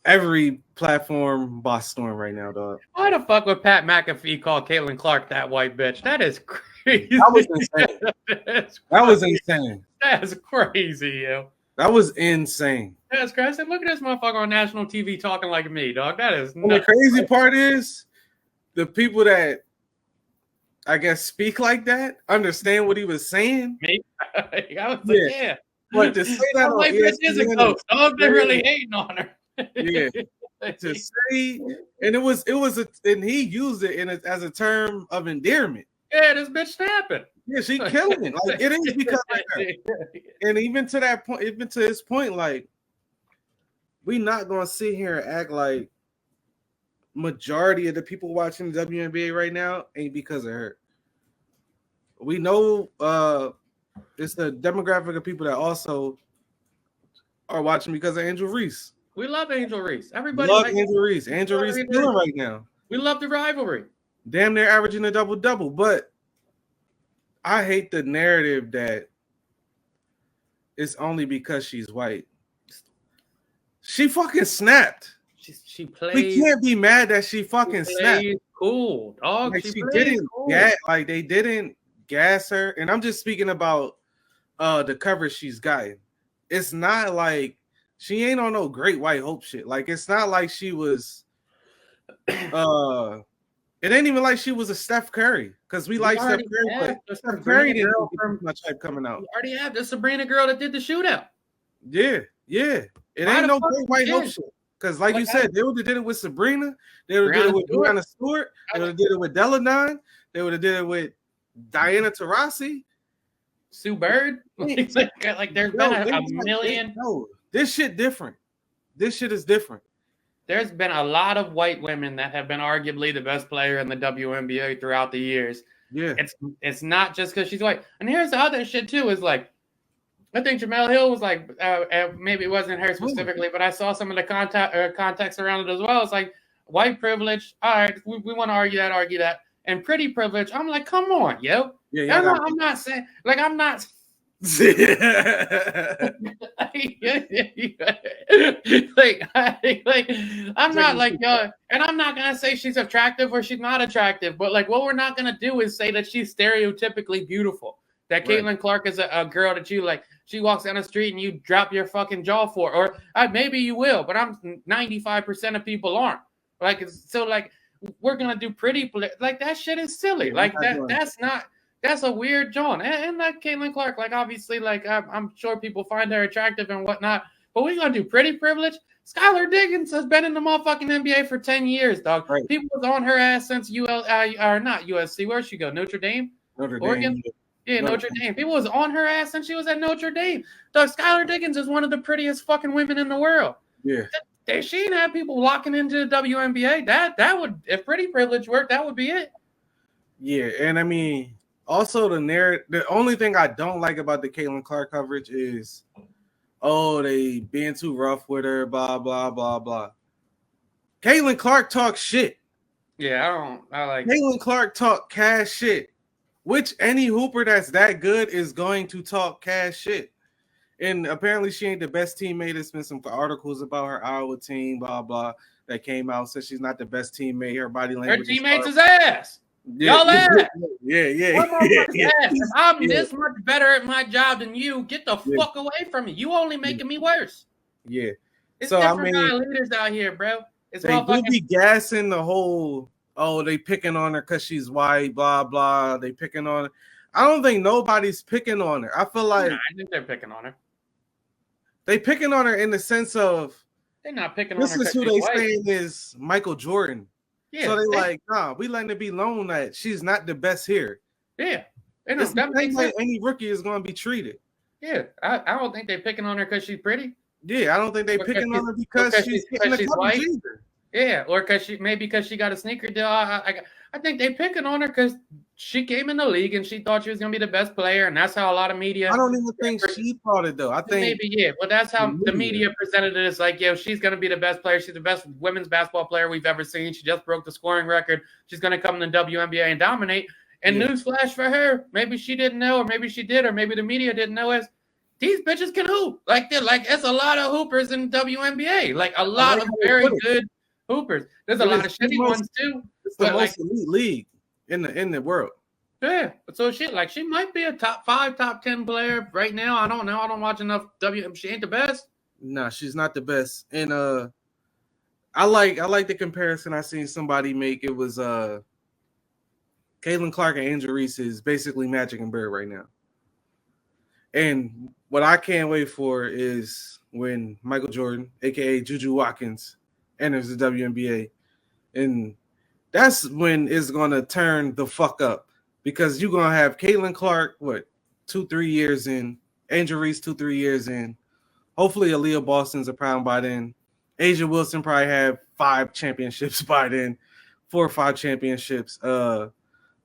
every platform by storm right now, dog. Why the fuck would Pat McAfee call Caitlin Clark that white bitch? That is crazy. That was insane. That was insane. That's crazy, yo. That was insane. That's crazy. Look at this motherfucker on national TV talking like me, dog. That is nuts. And the crazy part is the people that I guess speak like that understand what he was saying. Me? I was like, yeah. But to say that on ESPN, dog, they're really hating on her. Yeah. To say, and and he used it as a term of endearment. Yeah, this bitch snapping. Yeah, she killing it. Like, it ain't because of her. And even to that point, even to his point, like, we not gonna sit here and act like majority of the people watching the WNBA right now ain't because of her. We know it's the demographic of people that also are watching because of Angel Reese. We love Angel Reese. Everybody loves Angel Reese. Angel Reese is killing right now. We love the rivalry. Damn near averaging a double-double. But I hate the narrative that it's only because she's white. She fucking snapped. She played. We can't be mad that she fucking snapped. Cool, dog. Like, she didn't like they didn't gas her. And I'm just speaking about the coverage she's gotten. It's not like she ain't on no great white hope shit. Like, it's not like she was it ain't even like she was a Steph Curry, because we like Steph Curry, but Steph Curry didn't get much hype coming out. You already have the Sabrina girl that did the shootout. Yeah. It ain't no great white hope shit. Because like you said, they would have did it with Sabrina, they would have did it with Brianna Stewart, they would have did it with Deladon, they would have did it with Diana Taurasi, Sue Bird. Like there's been a million. No, this shit different. This shit is different. There's been a lot of white women that have been arguably the best player in the WNBA throughout the years. Yeah, it's not just because she's white. And here's the other shit too: is like, I think Jamel Hill was like, maybe it wasn't her specifically, but I saw some of the context around it as well. It's like white privilege. All right, we want to argue that, and pretty privilege. I'm like, come on, yo. Yeah. I'm not saying like I'm not. I'm not like and I'm not gonna say she's attractive or she's not attractive, but like what we're not gonna do is say that she's stereotypically beautiful. That Caitlin Clark is a girl that you like. She walks down the street and you drop your fucking jaw for, or maybe you will, but 95% of people aren't. Like, so like we're gonna do pretty like that shit is silly. Like that's a weird John. And like Caitlin Clark, like obviously, like I'm sure people find her attractive and whatnot. But we gonna do pretty privilege. Skylar Diggins has been in the motherfucking NBA for 10 years, dog. Right. People was on her ass since or not USC. Where'd she go? Notre Dame? Oregon? Yeah, Notre Dame. People was on her ass since she was at Notre Dame. Dog, Skylar Diggins is one of the prettiest fucking women in the world. Yeah. She didn't have people locking into the WNBA. That would, if pretty privilege worked, that would be it. Yeah, and I mean, also the only thing I don't like about the Caitlin Clark coverage is, oh, they being too rough with her, blah, blah, blah, blah. Caitlin Clark talks shit. Yeah, I like Caitlin Clark talk cash shit, which any hooper that's that good is going to talk cash shit. And apparently she ain't the best teammate. There's been some articles about her Iowa team, blah, blah, that came out. Said she's not the best teammate. Her body language. Her teammates is ass. Yeah, y'all ass. Yeah. If I'm this much better at my job than you, get the fuck away from me. You only making me worse. Yeah. It's different kind of leaders out here, bro. It's they do be gassing the whole, oh, they picking on her because she's white, blah, blah. They picking on her. I don't think nobody's picking on her. I feel like I think they're picking on her. They picking on her in the sense of they're not picking on her. This is who they saying is Michael Jordan. Yeah, so they like, nah, we letting it be known that she's not the best here. Yeah. It's the same way any rookie is going to be treated. Yeah, I don't think they're picking on her because she's pretty. Yeah, I don't think they're picking on her because she's white. Yeah, or because she got a sneaker deal. I think they picking on her because she came in the league and she thought she was gonna be the best player, and that's how a lot of media. I don't even think she thought it though. I think maybe but that's how the media presented it. It's like, she's gonna be the best player. She's the best women's basketball player we've ever seen. She just broke the scoring record. She's gonna come in the WNBA and dominate. And newsflash for her, maybe she didn't know, or maybe she did, or maybe the media didn't know, is these bitches can hoop. It's a lot of hoopers in WNBA. Like a lot of very good hoopers. There's a lot of shitty ones too. It's the most elite league in the world. Yeah. So she might be a top 5, top 10 player right now. I don't know. I don't watch enough She ain't the best. No, she's not the best. And I like the comparison I seen somebody make. It was Caitlin Clark and Angel Reese is basically Magic and Bird right now. And what I can't wait for is when Michael Jordan, aka Juju Watkins, enters the WNBA. And that's when it's gonna turn the fuck up. Because you're gonna have Caitlin Clark, 2-3 years in, Angel Reese 2-3 years in. Hopefully Aaliyah Boston's a prime by then. Asia Wilson probably have 5 championships by then, 4 or 5 championships.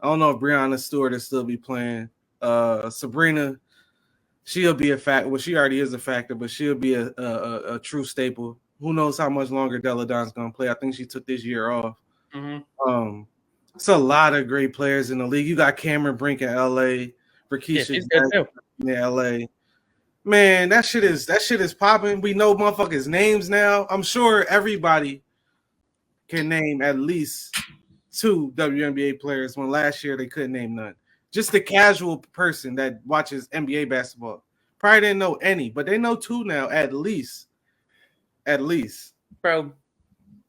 I don't know if Breonna Stewart will still be playing. Sabrina, she'll be a factor. Well, she already is a factor, but she'll be a true staple. Who knows how much longer Della Don's gonna play? I think she took this year off. Mm-hmm. It's a lot of great players in the league. You got Cameron Brink in LA, Rakisha in LA. Man, that shit is popping. We know motherfuckers' names now. I'm sure everybody can name at least 2 WNBA players when last year they couldn't name none. Just the casual person that watches NBA basketball probably didn't know any, but they know 2 now at least. Bro,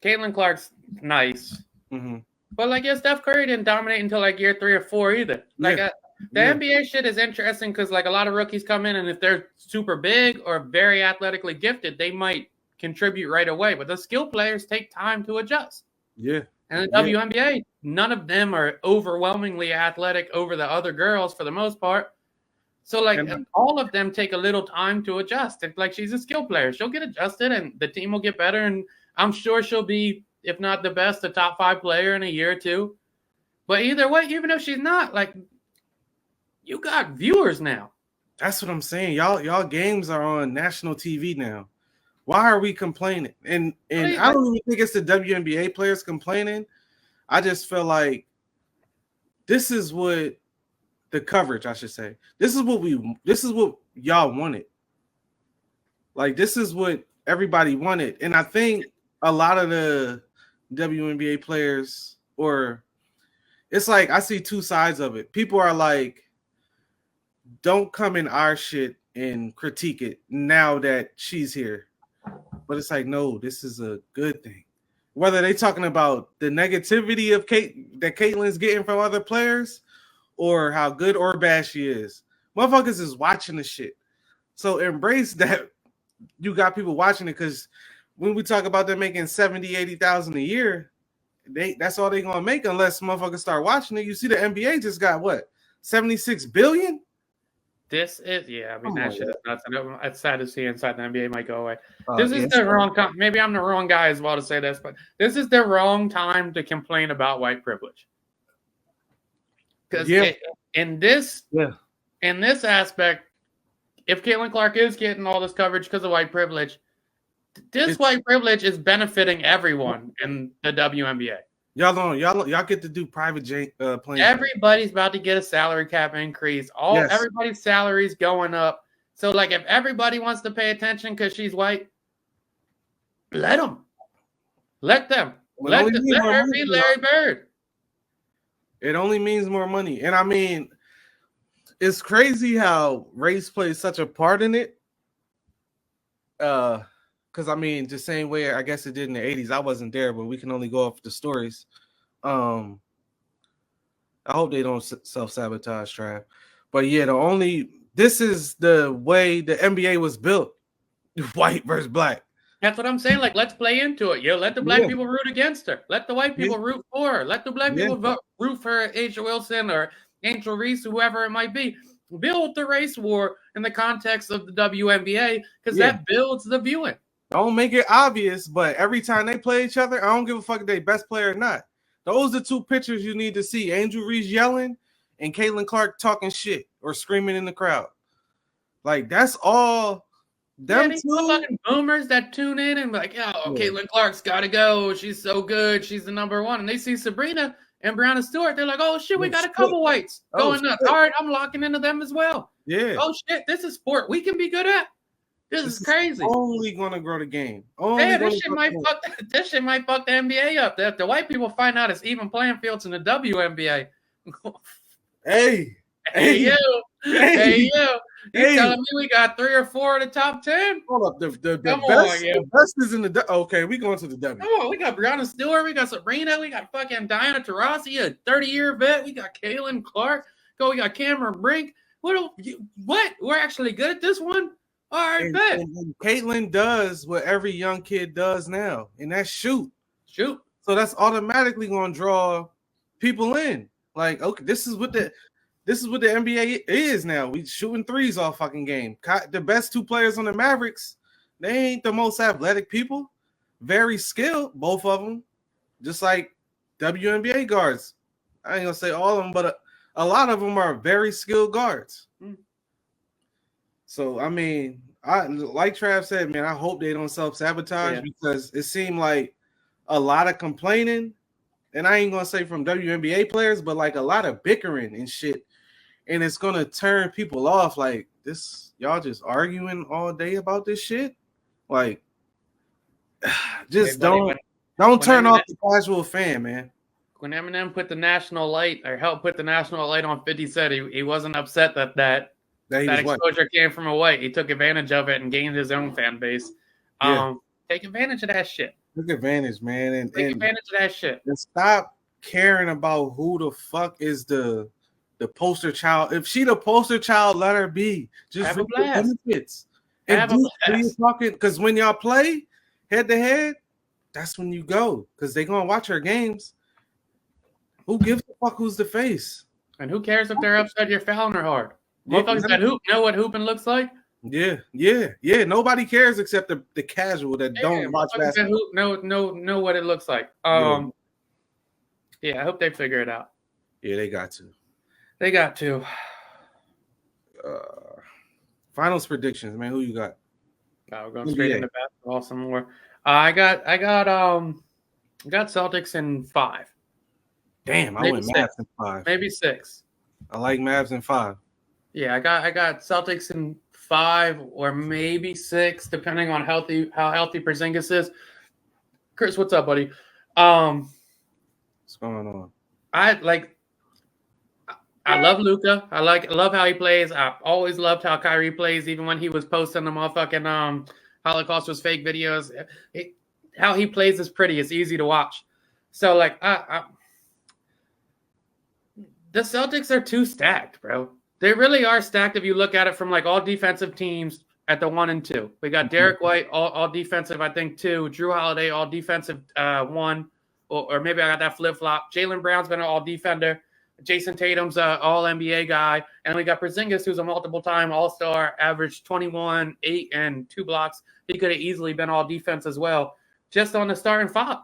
Caitlin Clark's nice. Mm-hmm. But Steph Curry didn't dominate until year 3 or 4 either. The NBA shit is interesting because a lot of rookies come in, and if they're super big or very athletically gifted, they might contribute right away. But the skill players take time to adjust. Yeah. And the WNBA, none of them are overwhelmingly athletic over the other girls for the most part. So all of them take a little time to adjust. She's a skill player. She'll get adjusted and the team will get better. And I'm sure she'll be, if not the best, a top 5 player in a year or 2. But either way, even if she's not, you got viewers now. That's what I'm saying. Y'all games are on national TV now. Why are we complaining? And I don't even think it's the WNBA players complaining. I just feel like this is what the coverage, I should say. This is what y'all wanted. This is what everybody wanted. And I think a lot of the WNBA players, it's I see 2 sides of it. People are like, don't come in our shit and critique it now that she's here. But it's no, this is a good thing. Whether they talking about the negativity of that Caitlin's getting from other players or how good or bad she is. Motherfuckers is watching the shit. So embrace that you got people watching it because when we talk about them making 70, 80,000 a year, that's all they're gonna make unless motherfuckers start watching it. You see the NBA just got what 76 billion? This is, I mean, that shit is nuts. It's sad to see inside the NBA might go away. Yeah, This is the wrong time. Maybe I'm the wrong guy as well to say this, but this is the wrong time to complain about white privilege. Because in this aspect, if Caitlin Clark is getting all this coverage because of white privilege, white privilege is benefiting everyone in the WNBA. Y'all get to do private playing. Everybody's about to get a salary cap increase. Everybody's salary's going up. So, like, if everybody wants to pay attention because she's white, let them. Let them. Let her be Larry Bird. It only means more money. And I mean, it's crazy how race plays such a part in it. Because I mean, the same way I guess it did in the 80s. I wasn't there, but we can only go off the stories. I hope they don't self-sabotage, Trav. But yeah, this is the way the NBA was built. White versus black. That's what I'm saying. Like, let's play into it. Let the black people root against her. Let the white people root for her. Let the black people root for Asia Wilson or Angel Reese, whoever it might be. Build the race war in the context of the WNBA because that builds the viewing. Don't make it obvious, but every time they play each other, I don't give a fuck if they best player or not. Those are two pictures you need to see. Angel Reese yelling and Caitlin Clark talking shit or screaming in the crowd. Like, that's all them these fucking boomers that tune in and be like, Caitlin Clark's got to go. She's so good. She's the number one. And they see Sabrina and Brianna Stewart. They're like, oh, shit, we got a couple whites going nuts. All right, I'm locking into them as well. Yeah. Oh, shit, this is sport we can be good at. This is crazy. Only gonna grow the game. This shit might fuck the NBA up. If the white people find out it's even playing fields in the WNBA. Hey, you telling me we got 3 or 4 of the top 10? Hold up, the best is in the okay. We going to the W. Come on, we got Brianna Stewart, we got Sabrina, we got fucking Diana Taurasi, a 30-year vet. We got Caitlin Clark. We got Cameron Brink. What? We're actually good at this one. All right, bet. And Caitlin does what every young kid does now, and that's shoot. So that's automatically going to draw people in. Like, okay, this is what the NBA is now. We shooting threes all fucking game. The best 2 players on the Mavericks, they ain't the most athletic people. Very skilled, both of them. Just like WNBA guards. I ain't gonna say all of them, but a lot of them are very skilled guards. So, I mean, like Trav said, man, I hope they don't self-sabotage because it seemed like a lot of complaining, and I ain't going to say from WNBA players, but like a lot of bickering and shit, and it's going to turn people off. Like, y'all just arguing all day about this shit? Like, just don't turn off the casual fan, man. When Eminem put the national light or helped put the national light on 50 Cent, he wasn't upset that exposure came from a white. He took advantage of it and gained his own fan base. Take advantage of that shit. Take advantage, man. And take advantage of that shit. And stop caring about who the fuck is the poster child. If she the poster child, let her be. Just have a blast. Benefits. And because when y'all play head to head, that's when you go. Because they're gonna watch her games. Who gives a fuck who's the face? And who cares if they're upset you're fouling her hard? Motherfuckers that hoop know what hooping looks like. Yeah. Nobody cares except the casual that don't watch basketball. Know what it looks like. I hope they figure it out. Yeah, they got to. Finals predictions, man. Who you got? We're going straight into basketball some more. I got Celtics in 5. Damn, I went Mavs in 5. Maybe 6. I like Mavs in 5. Yeah, I got Celtics in 5 or maybe 6, depending on how healthy Porzingis is. Chris, what's up, buddy? What's going on? I love Luka. I love how he plays. I always loved how Kyrie plays, even when he was posting the motherfucking Holocaust was fake videos. How he plays is pretty. It's easy to watch. So like, the Celtics are too stacked, bro. They really are stacked if you look at it from like all defensive teams at the 1 and 2. We got Derek White, all defensive, I think 2. Drew Holiday, all defensive 1. Or maybe I got that flip flop. Jaylen Brown's been an all defender. Jason Tatum's an all NBA guy. And we got Porzingis, who's a multiple time all star, averaged 21, 8, and 2 blocks. He could have easily been all defense as well, just on the starting 5.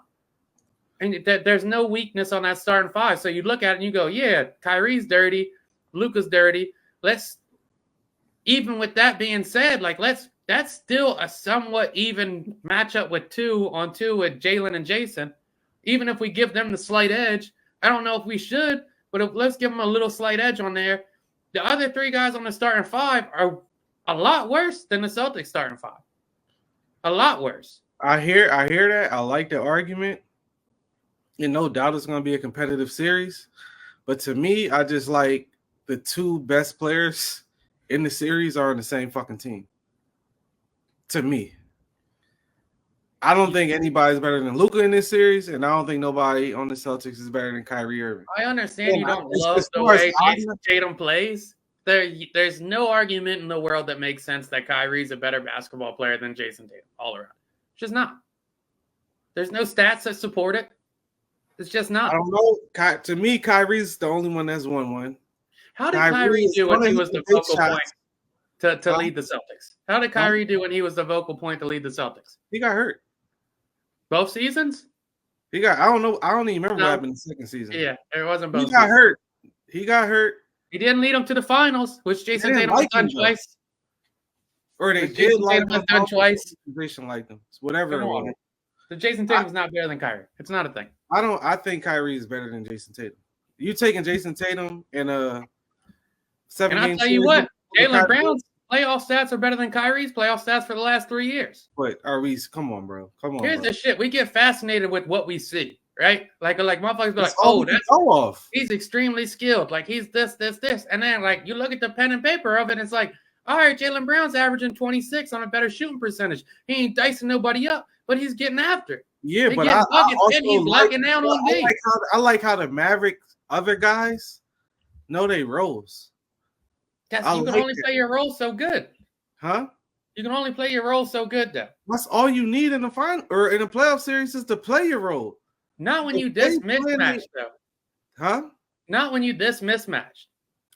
And there's no weakness on that starting 5. So you look at it and you go, yeah, Kyrie's dirty. Luka's dirty. Even with that being said, that's still a somewhat even matchup with 2-on-2 with Jaylen and Jason. Even if we give them the slight edge, I don't know if we should, but let's give them a little slight edge on there. The other 3 guys on the starting 5 are a lot worse than the Celtics starting 5. A lot worse. I hear that. I like the argument. And no doubt it's going to be a competitive series. But to me, I just like the 2 best players in the series are on the same fucking team. To me. I don't think anybody's better than Luka in this series, and I don't think nobody on the Celtics is better than Kyrie Irving. I understand you don't love the way Jason Tatum plays. There's no argument in the world that makes sense that Kyrie's a better basketball player than Jason Tatum all around. It's just not. There's no stats that support it. It's just not. I don't know. To me, Kyrie's the only one that's won one. How did Kyrie do when he was the vocal point to lead the Celtics? How did Kyrie do when he was the vocal point to lead the Celtics? He got hurt. Both seasons? I don't know. I don't even remember what happened in the second season. Yeah, it wasn't both. He got hurt. He got hurt. He didn't lead them to the finals, which Jason Tatum has done twice. Or they did like them done twice. Jason liked them. Whatever. The Jason Tatum's not better than Kyrie. It's not a thing. I think Kyrie is better than Jason Tatum. You taking Jason Tatum in a 7 game series? And I'll tell you what, Jaylen Brown's playoff stats are better than Kyrie's playoff stats for the last 3 years. But come on, bro. Come on. Here's the shit. We get fascinated with what we see, right? Like motherfuckers be like, he's extremely skilled. Like he's this. And then like you look at the pen and paper of it, and it's like, all right, Jaylen Brown's averaging 26 on a better shooting percentage. He ain't dicing nobody up, but he's getting after it. Yeah, but he's locking down on D. I like how the Mavericks other guys know they roles. You can only play your role so good. Huh? You can only play your role so good, though. That's all you need in the final or in a playoff series is to play your role. Not when you this mismatch, though. Huh? Not when you this mismatch.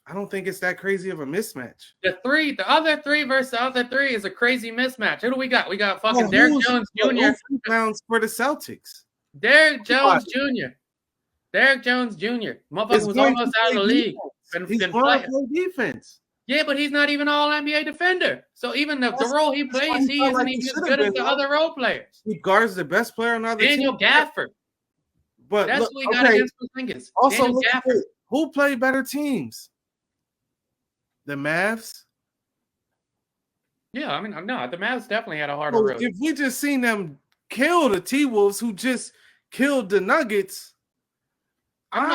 I don't think it's that crazy of a mismatch. The other three versus the other 3 is a crazy mismatch. Who do we got? We got fucking Derrick Jones Jr. Pounds for the Celtics. Derrick Jones Jr. Motherfucker was almost out of the league. He's going to play defense. Yeah, but he's not even all NBA defender. So even the role he plays, he isn't even as good as the other role players. He guards the best player on the other team. Daniel Gafford. But that's who he got against Porzingis. Also, who played better teams? The Mavs? Yeah, I mean, no, the Mavs definitely had a harder road. If we just seen them kill the T-Wolves who just killed the Nuggets. I'm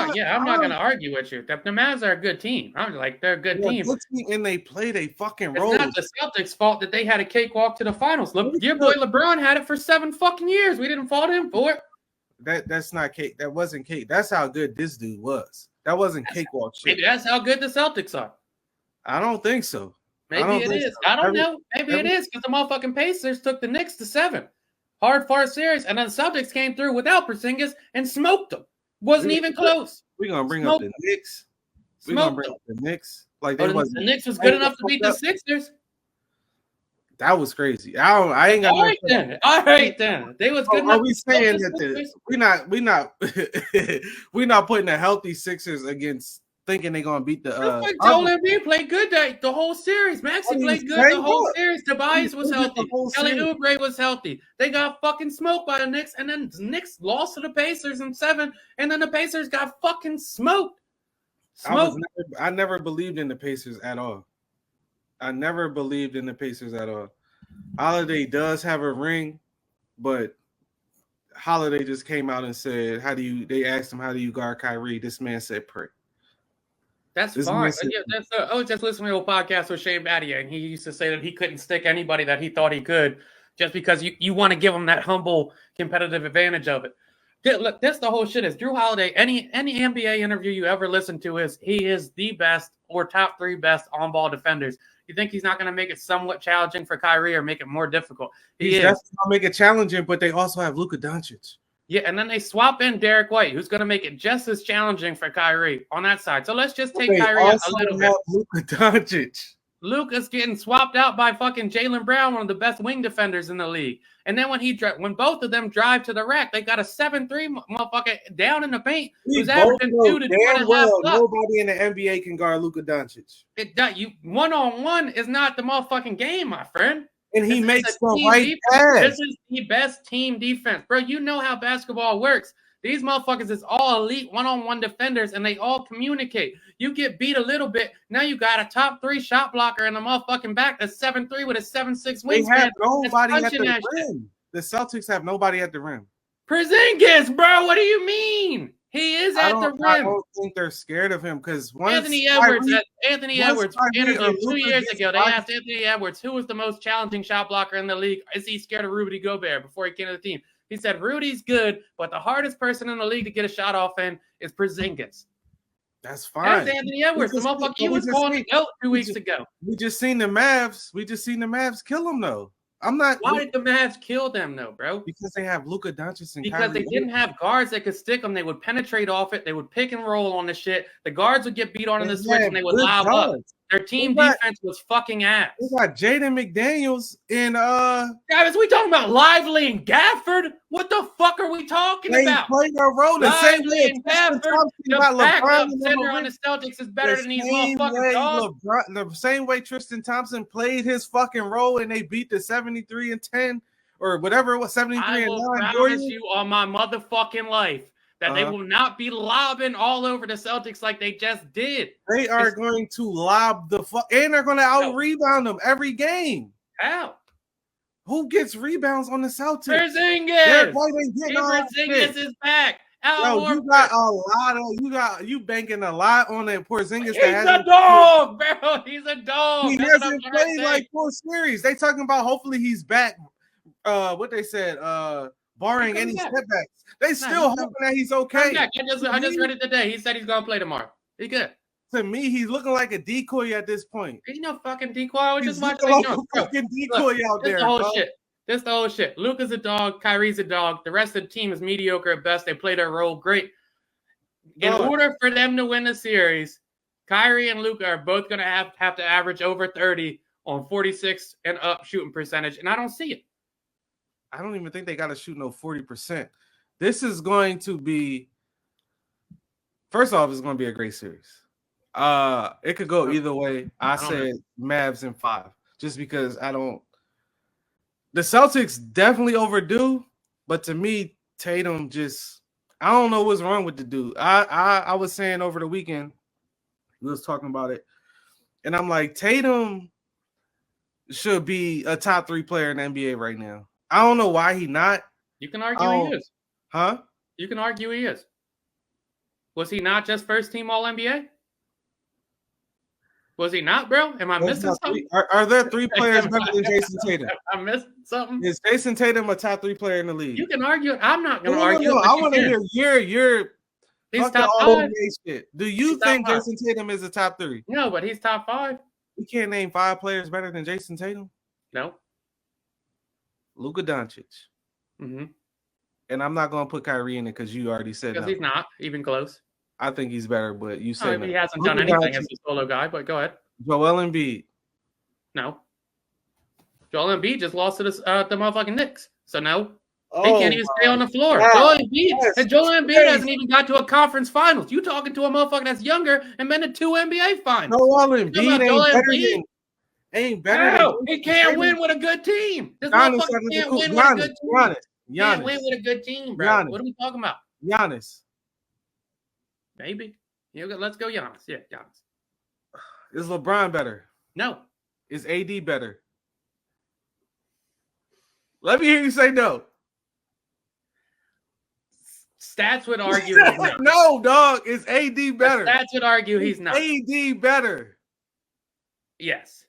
not going to argue with you. The Mavs are a good team. I'm like, they're a good team. And they played a fucking role. It's not the Celtics' fault that they had a cakewalk to the finals. Your boy LeBron had it for 7 fucking years. We didn't fault him for it. That's not cake. That wasn't cake. That's how good this dude was. That wasn't cakewalk shit. Maybe that's how good the Celtics are. I don't think so. Maybe it is. I don't know. Maybe it is because the motherfucking Pacers took the Knicks to 7. Hard-fought series. And then the Celtics came through without Porzingis and smoked them. Wasn't even close. We're going to bring up the Knicks. We're going to bring up the Knicks. Like the Knicks was good enough to beat the Sixers. That was crazy. I ain't got All right then. They was good enough. Are we saying that we're not putting the healthy Sixers against thinking they're gonna beat the Joel Embiid played good the whole series. Maxey played good the whole series. Tobias was healthy. Kelly Oubre was healthy. They got fucking smoked by the Knicks, and then the Knicks lost to the Pacers in 7, and then the Pacers got fucking smoked. I never believed in the Pacers at all. Holiday does have a ring, but Holiday just came out and said, they asked him, how do you guard Kyrie? This man said, pray. That's fine. I was just listening to a podcast with Shane Battier, and he used to say that he couldn't stick anybody that he thought he could just because you want to give him that humble competitive advantage of it. Look, that's the whole shit is Drew Holiday. Any NBA interview you ever listen to he is the best or top 3 best on-ball defenders. You think he's not going to make it somewhat challenging for Kyrie or make it more difficult? He's definitely going to make it challenging, but they also have Luka Doncic. Yeah, and then they swap in Derek White, who's going to make it just as challenging for Kyrie on that side. So let's just take Kyrie out a little bit. Luka Doncic. Luka's getting swapped out by fucking Jaylen Brown, one of the best wing defenders in the league. And then when both of them drive to the rack, they got a 7-3 motherfucker down in the paint who's averaging 2 to 2.5 blocks. Nobody in the NBA can guard Luka Doncic. One-on-one is not the motherfucking game, my friend. And he makes the right pass. This is the best team defense. Bro, you know how basketball works. These motherfuckers is all elite one-on-one defenders, and they all communicate. You get beat a little bit, now you got a top 3 shot blocker in the motherfucking back that's 7'3" with a 7'6" wingspan. They have nobody at the rim. The Celtics have nobody at the rim. Porzingis, bro, what do you mean? He is at the rim. I don't think they're scared of him because Anthony Edwards interviewed 2 years ago. They asked Anthony Edwards, who was the most challenging shot blocker in the league? Is he scared of Rudy Gobert before he came to the team? He said Rudy's good, but the hardest person in the league to get a shot off in is Porzingis. That's fine. That's Anthony Edwards. The motherfucker he was calling the GOAT 2 weeks ago. We just seen the Mavs kill him though. Why did the Mavs kill them though, bro? Because they have Luka Doncic and because Kyrie they didn't have guards that could stick them. They would penetrate off it. They would pick and roll on the shit. The guards would get beat on in the switch and they would lob up. Their team defense was fucking ass. We got Jaden McDaniels in Travis, we talking about Lively and Gafford? What the fuck are we talking about? They play their role the same way. And Gafford, the backup center on the Celtics is better than these motherfuckers. The same way Tristan Thompson played his fucking role and they beat the 73-10 or whatever it was, 73-9. I will promise you on my motherfucking life that they will not be lobbing all over the Celtics like they just did. They are going to lob the fuck, and they're going to out-rebound them every game. How? Who gets rebounds on the Celtics? Porzingis. Porzingis is back. You got a lot of you banking a lot on that Porzingis. He's a dog, bro. He's a dog. He hasn't played like 4 series. They talking about hopefully he's back. What they said, barring any setbacks. They still hoping that he's okay. I just read it today. He said he's gonna play tomorrow. He good. To me, he's looking like a decoy at this point. He's no fucking decoy. I was just watching like a fucking decoy out there. This the whole shit. Luka's a dog. Kyrie's a dog. The rest of the team is mediocre at best. They play their role great. In order for them to win the series, Kyrie and Luka are both gonna have to average over 30 on 46 and up shooting percentage, and I don't see it. I don't even think they got to shoot no 40%. This is going to be, first off, it's going to be a great series. It could go either way. I said Mavs in 5, just because the Celtics definitely overdue, but to me, Tatum I don't know what's wrong with the dude. I was saying over the weekend, we was talking about it, and I'm like, Tatum should be a top 3 player in the NBA right now. I don't know why he not. You can argue he is. Huh? You can argue he is. Was he not just first team All NBA? Was he not, bro? Am I missing something? Are there 3 players better than Jason Tatum? I missed something. Is Jason Tatum a top 3 player in the league? You can argue it. I'm not going to argue. No, I want to hear your he's top 5. Shit. Do you think Jason Tatum is a top 3? No, but he's top 5. You can't name 5 players better than Jason Tatum? No. Luka Doncic. Mm-hmm. And I'm not going to put Kyrie in it because you already said because he's not even close. I think he's better, but you said he hasn't done anything as a solo guy, but go ahead. Joel Embiid. No. Joel Embiid just lost to the motherfucking Knicks. So no. He can't even stay on the floor. Joel Embiid hasn't even got to a conference finals. You talking to a motherfucker that's younger and been to 2 NBA finals. Joel Embiid ain't better than he can't win with a good team. This motherfucker can't win with a good team. Can't win with a good team, bro. What are we talking about? Giannis. Maybe. Let's go Giannis. Yeah, Giannis. Is LeBron better? No. Is AD better? Let me hear you say no. Stats would argue he's not. No, dog. Is AD better? Stats would argue he's not. AD better? Yes.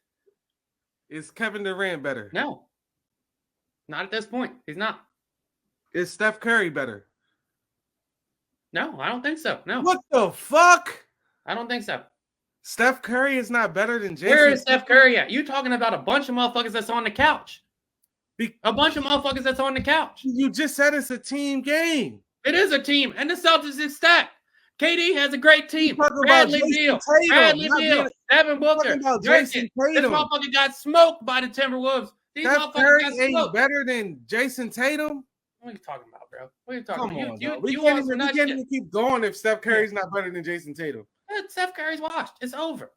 Is Kevin Durant better? No. Not at this point. He's not. Is Steph Curry better? No, I don't think so. No. What the fuck? I don't think so. Steph Curry is not better than Jason. Where is Steph Curry at? You talking about a bunch of motherfuckers that's on the couch. A bunch of motherfuckers that's on the couch. You just said it's a team game. It is a team, and the Celtics is stacked. KD has a great team. Bradley Beal, Devin Booker. This motherfucker got smoked by the Timberwolves. These Steph Curry ain't better than Jason Tatum. What are you talking about, bro? What are you talking about? We can't even keep going if Steph Curry's not better than Jason Tatum. Steph Curry's washed. It's over.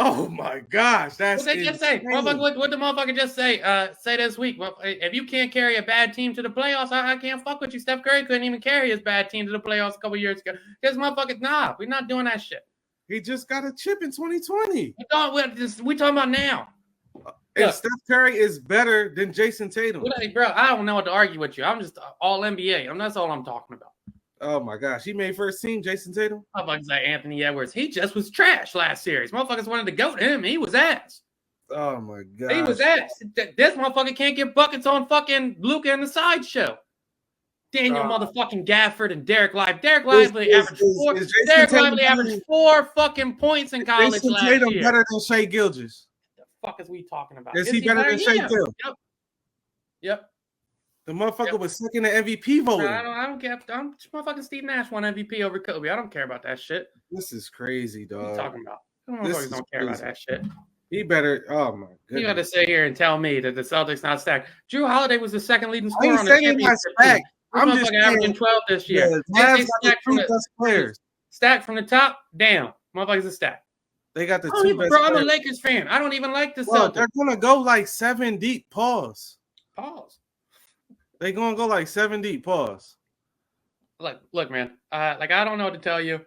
Oh my gosh, that's what they just say. What the motherfucker just say? Say this week. Well, if you can't carry a bad team to the playoffs, I can't fuck with you. Steph Curry couldn't even carry his bad team to the playoffs a couple years ago. This motherfucker, nah, we're not doing that shit. He just got a chip in 2020. We talking about now. And Steph Curry is better than Jason Tatum. Bro, I don't know what to argue with you. I'm just all NBA. That's all I'm talking about. Oh my gosh, he made first team, Jason Tatum. Motherfuckers like Anthony Edwards. He just was trash last series. Motherfuckers wanted to go to him. He was ass. Oh my god, he was ass. This motherfucker can't get buckets on fucking Luka in the sideshow. Daniel motherfucking Gafford and Derek Lively. Derek Lively averaged 4 fucking points in college Jason last Tatum year. Better than Shai Gilgeous. What the fuck is we talking about? Is he better than Shai Gilgeous? Yep. The motherfucker was second in MVP voting. I don't care. Motherfucking Steve Nash won MVP over Kobe. I don't care about that shit. This is crazy, dog. What are you talking about? Motherfuckers don't care about that shit. He better. Oh my goodness. You got to sit here and tell me that the Celtics not stacked. Drew Holiday was the second leading scorer on the championship team. I'm just averaging 12 this year. Stacked from the top down. Motherfuckers are stacked. They got the two best. Bro, I'm a Lakers fan. I don't even like the Celtics. They're gonna go like 7 deep. Pause. They're gonna go like 7 deep. Pause. Look, man. I don't know what to tell you.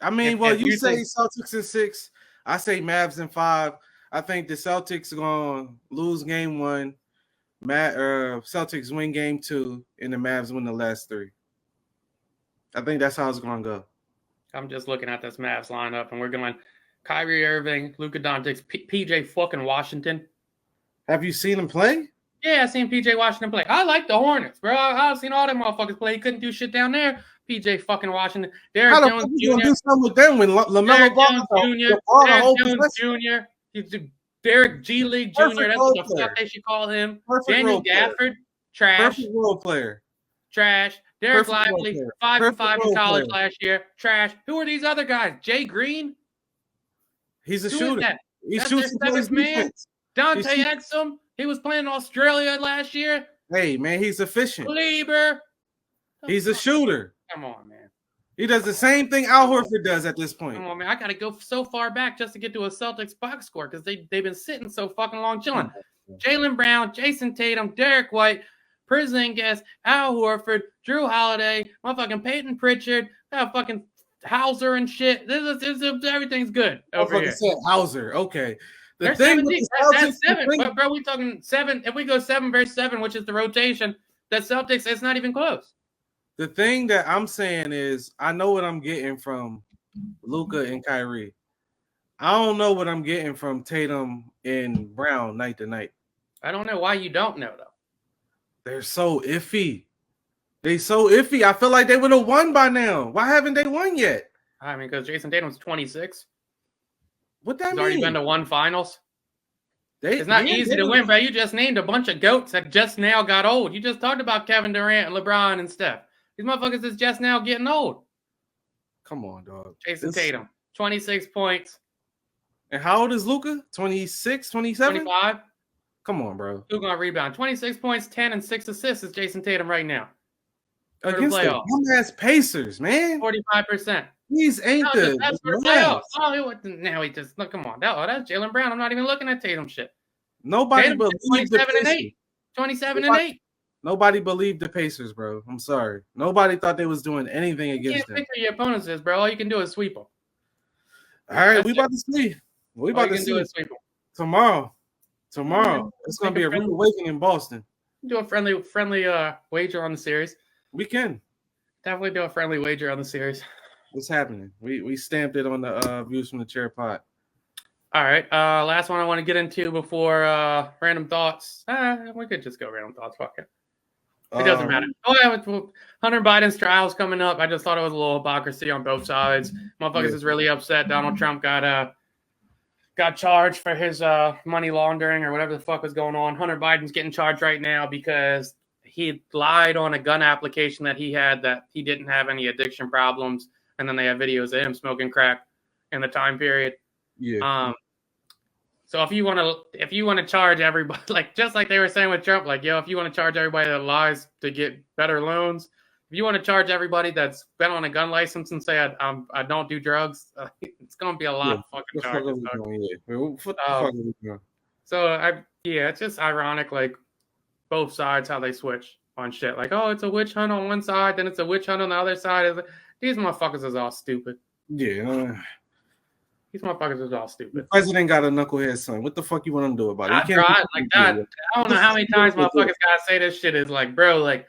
I mean, you say Celtics in 6. I say Mavs in 5. I think the Celtics are gonna lose game 1. Celtics win game 2, and the Mavs win the last 3. I think that's how it's gonna go. I'm just looking at this Mavs lineup, and we're going Kyrie Irving, Luka Doncic, PJ fucking Washington. Have you seen him play? Yeah, I seen PJ Washington play. I like the Hornets, bro. I've seen all them motherfuckers play. He couldn't do shit down there. PJ fucking Washington. Derek Jones Jr. Do something with them when LaMelo Jr. Derek G League Jr. That's what the fuck they should call him. Daniel Gafford, trash. Perfect role player. Trash. Derek Lively, 5-5 in college last year. Trash. Who are these other guys? Jay Green? He's a shooter. He shoots his man. Dante Exum. He was playing in Australia last year. Hey, man, he's efficient. Kleber. He's a shooter. Come on, man. He does the same thing Al Horford does at this point. Come on, man. I got to go so far back just to get to a Celtics box score because they've been sitting so fucking long chilling. Jaylen Brown, Jason Tatum, Derek White, Porzingis, Al Horford, Drew Holiday, motherfucking Peyton Pritchard, fucking Hauser and shit. Everything's good over here. Said Hauser. Okay. They're 7 deep. That's 7. Bro, we talking 7. If we go 7 versus 7, which is the rotation, the Celtics, it's not even close. The thing that I'm saying is I know what I'm getting from Luka and Kyrie. I don't know what I'm getting from Tatum and Brown night to night. I don't know why you don't know, though. They're so iffy. I feel like they would have won by now. Why haven't they won yet? I mean, because Jason Tatum's 26. What that He's mean? already been to 1 finals. It's not easy to win, bro. You just named a bunch of goats that just now got old. You just talked about Kevin Durant, LeBron, and Steph. These motherfuckers is just now getting old. Come on, dog. Jason Tatum, 26 points. And how old is Luka? 26, 27? 25. Come on, bro. Who's going to rebound? 26 points, 10, and 6 assists is Jason Tatum right now. Against the dumbass Pacers, man. 45%. These ain't that's for the playoffs. Now he just look. Come on, that's Jaylen Brown. I'm not even looking at Tatum shit. Nobody believed 27 and 8. 27 and 8. Nobody believed the Pacers, bro. I'm sorry. Nobody thought they was doing anything against them. You can't pick who your opponents is, bro. All you can do is sweep them. All right, we about to see. We about to see tomorrow. It's gonna be a rude awakening in Boston. Do a friendly wager on the series. We can definitely do a friendly wager on the series. What's happening? We stamped it on the Views from the Chair pod. All right. Last one I want to get into before random thoughts. We could just go random thoughts. Fuck it. It doesn't matter. Hunter Biden's trial's coming up. I just thought it was a little hypocrisy on both sides. Motherfuckers is really upset. Donald Trump got got charged for his money laundering or whatever the fuck was going on. Hunter Biden's getting charged right now because he lied on a gun application that he had that he didn't have any addiction problems, and then they have videos of him smoking crack in the time period. Yeah. So if you want to charge everybody, like just like they were saying with Trump, like yo, if you want to charge everybody that lies to get better loans, if you want to charge everybody that's been on a gun license and say I don't do drugs, it's gonna be a lot of fucking charges. What the fuck are we doing? So it's just ironic, like both sides how they switch on shit. Like, oh, it's a witch hunt on one side, then it's a witch hunt on the other side. These motherfuckers is all stupid. Yeah. These motherfuckers is all stupid. The president got a knucklehead son. What the fuck you want him to do about it? I don't know how many times motherfuckers gotta say this shit. Is like, bro, like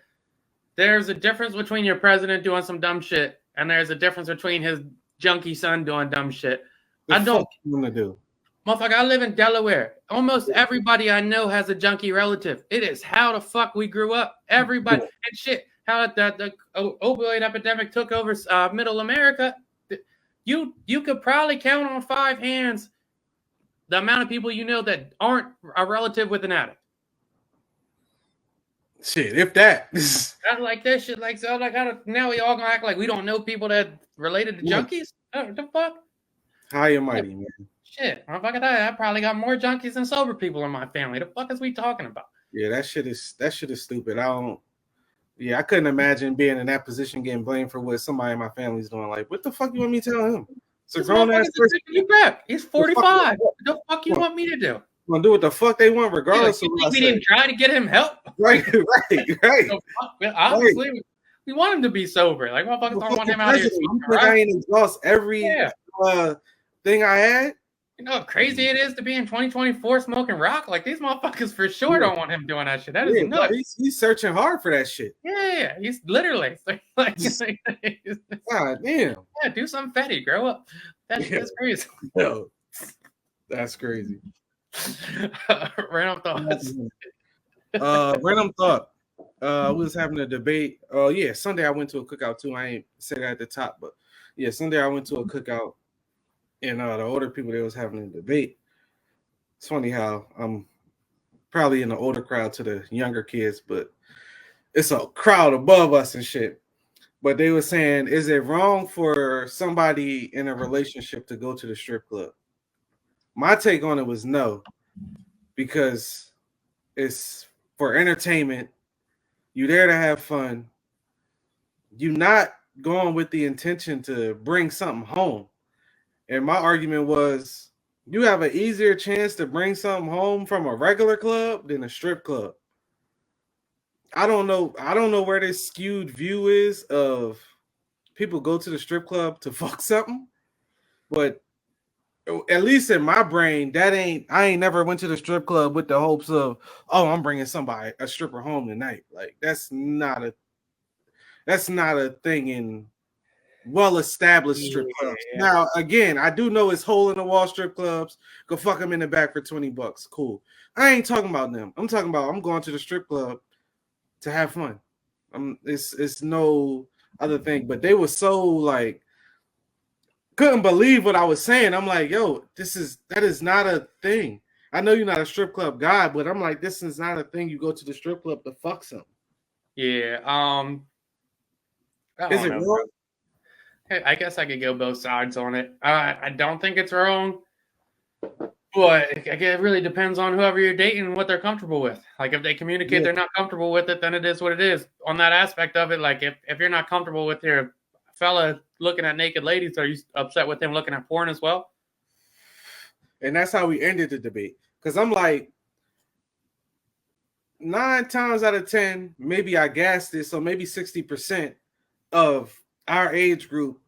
there's a difference between your president doing some dumb shit and there's a difference between his junkie son doing dumb shit. What the fuck you want to do? Motherfucker, I live in Delaware. Almost everybody I know has a junkie relative. It is how the fuck we grew up. Everybody and shit. How the opioid epidemic took over middle America. You could probably count on 5 hands the amount of people you know that aren't a relative with an addict. Shit, if that. I like that shit. Like, so, like, now we all gonna act like we don't know people that related to junkies? What the fuck? High and mighty, man. Shit, motherfucker, I probably got more junkies than sober people in my family. The fuck is we talking about? Yeah, that shit is stupid. I couldn't imagine being in that position, getting blamed for what somebody in my family's doing. Like, what the fuck you want me to tell him? It's a grown ass person. He's 45. What the fuck you want me to do? Gonna do what the fuck they want, regardless of what I say. We didn't try to get him help. Right. So, obviously, we want him to be sober. Like, motherfuckers don't want him out here. I ain't exhaust every thing I had. You know how crazy it is to be in 2024 smoking rock? Like, these motherfuckers for sure don't want him doing that shit. That is nuts. He's searching hard for that shit. Yeah. He's literally like God damn. Yeah, do something fatty. Grow up. That's crazy. No, that's crazy. Random thoughts. Random thought. We was having a debate. Sunday I went to a cookout too. I ain't said that at the top, but yeah, Sunday I went to a cookout. And the older people that was having a debate. It's funny how I'm probably in the older crowd to the younger kids, but it's a crowd above us and shit. But they were saying, is it wrong for somebody in a relationship to go to the strip club? My take on it was no, because it's for entertainment. You're there to have fun. You're not going with the intention to bring something home. And my argument was, you have an easier chance to bring something home from a regular club than a strip club. I don't know where this skewed view is of people go to the strip club to fuck something, but at least in my brain, I ain't never went to the strip club with the hopes of, oh, I'm bringing a stripper home tonight. Like that's not a thing in well-established strip clubs. Now, again, I do know it's hole-in-the-wall strip clubs. Go fuck them in the back for $20. Cool. I ain't talking about them. I'm talking about I'm going to the strip club to have fun. It's no other thing. But they were so like couldn't believe what I was saying. I'm like, yo, that is not a thing. I know you're not a strip club guy, but I'm like, this is not a thing. You go to the strip club to fuck something. Yeah. Is it wrong? I guess I could go both sides on it. I don't think it's wrong, but it really depends on whoever you're dating and what they're comfortable with. Like if they communicate they're not comfortable with it, then it is what it is. On that aspect of it, like if you're not comfortable with your fella looking at naked ladies, are you upset with him looking at porn as well? And that's how we ended the debate. Because I'm like, 9 times out of 10, maybe I gassed it, so maybe 60% of our age group,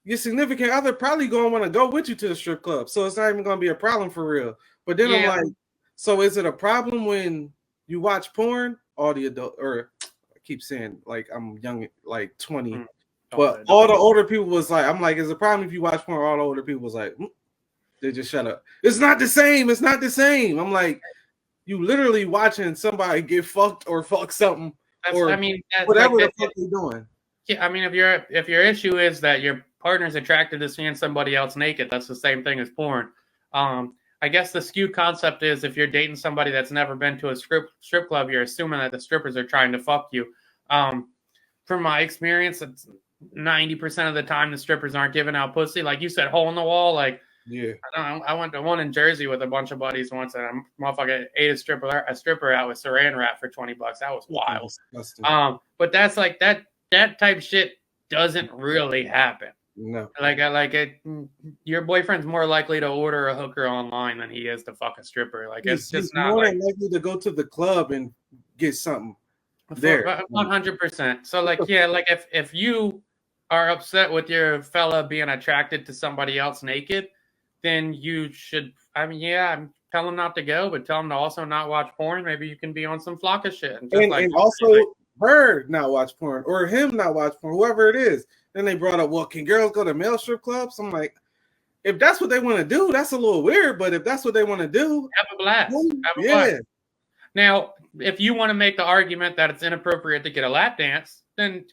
your significant other probably gonna want to go with you to the strip club, so it's not even gonna be a problem for real. But then I'm like, so is it a problem when you watch porn? All the adult, or I keep saying like I'm young, like 20, but all the older people was like, I'm like, is it a problem if you watch porn? All the older people was like, they just shut up. It's not the same. It's not the same. I'm like, you literally watching somebody get fucked or fuck something, whatever the fuck they doing. Yeah, I mean, if your issue is that your partner's attracted to seeing somebody else naked, that's the same thing as porn. I I guess the skewed concept is if you're dating somebody that's never been to a strip club, you're assuming that the strippers are trying to fuck you. From my experience, it's 90% of the time the strippers aren't giving out pussy. Like you said, hole in the wall. Like, Yeah. I don't know. I went to one in Jersey with a bunch of buddies once, and a motherfucker ate a stripper out with Saran wrap for $20. That was wild. But that's like that type of shit doesn't really happen. No. Like it, your boyfriend's more likely to order a hooker online than he is to fuck a stripper. Like it's just not more like, likely to go to the club and get something there. 100%. So like, yeah, like if you are upset with your fella being attracted to somebody else naked, then you should. I mean, yeah, tell him not to go, but tell him to also not watch porn. Maybe you can be on some flocka shit, and also her not watch porn or him not watch porn, whoever it is. Then they brought up, well, can girls go to male strip clubs? I'm like, if that's what they want to do, that's a little weird. But if that's what they want to do, have a blast. Have a blast. Now, if you want to make the argument that it's inappropriate to get a lap dance, then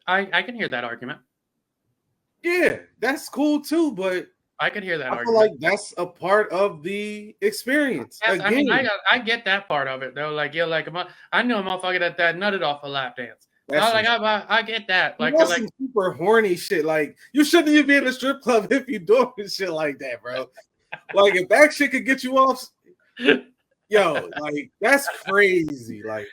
I can hear that argument. Yeah, that's cool too. But I could hear that I argument. feel like that's a part of the experience. Yes, I mean, I get that part of it though. Like, you're like, I knew a motherfucker that nutted off a lap dance. I get that. Like some super horny shit. Like, you shouldn't even be in a strip club if you doing shit like that, bro. Like, if that shit could get you off, yo, like, that's crazy. Like,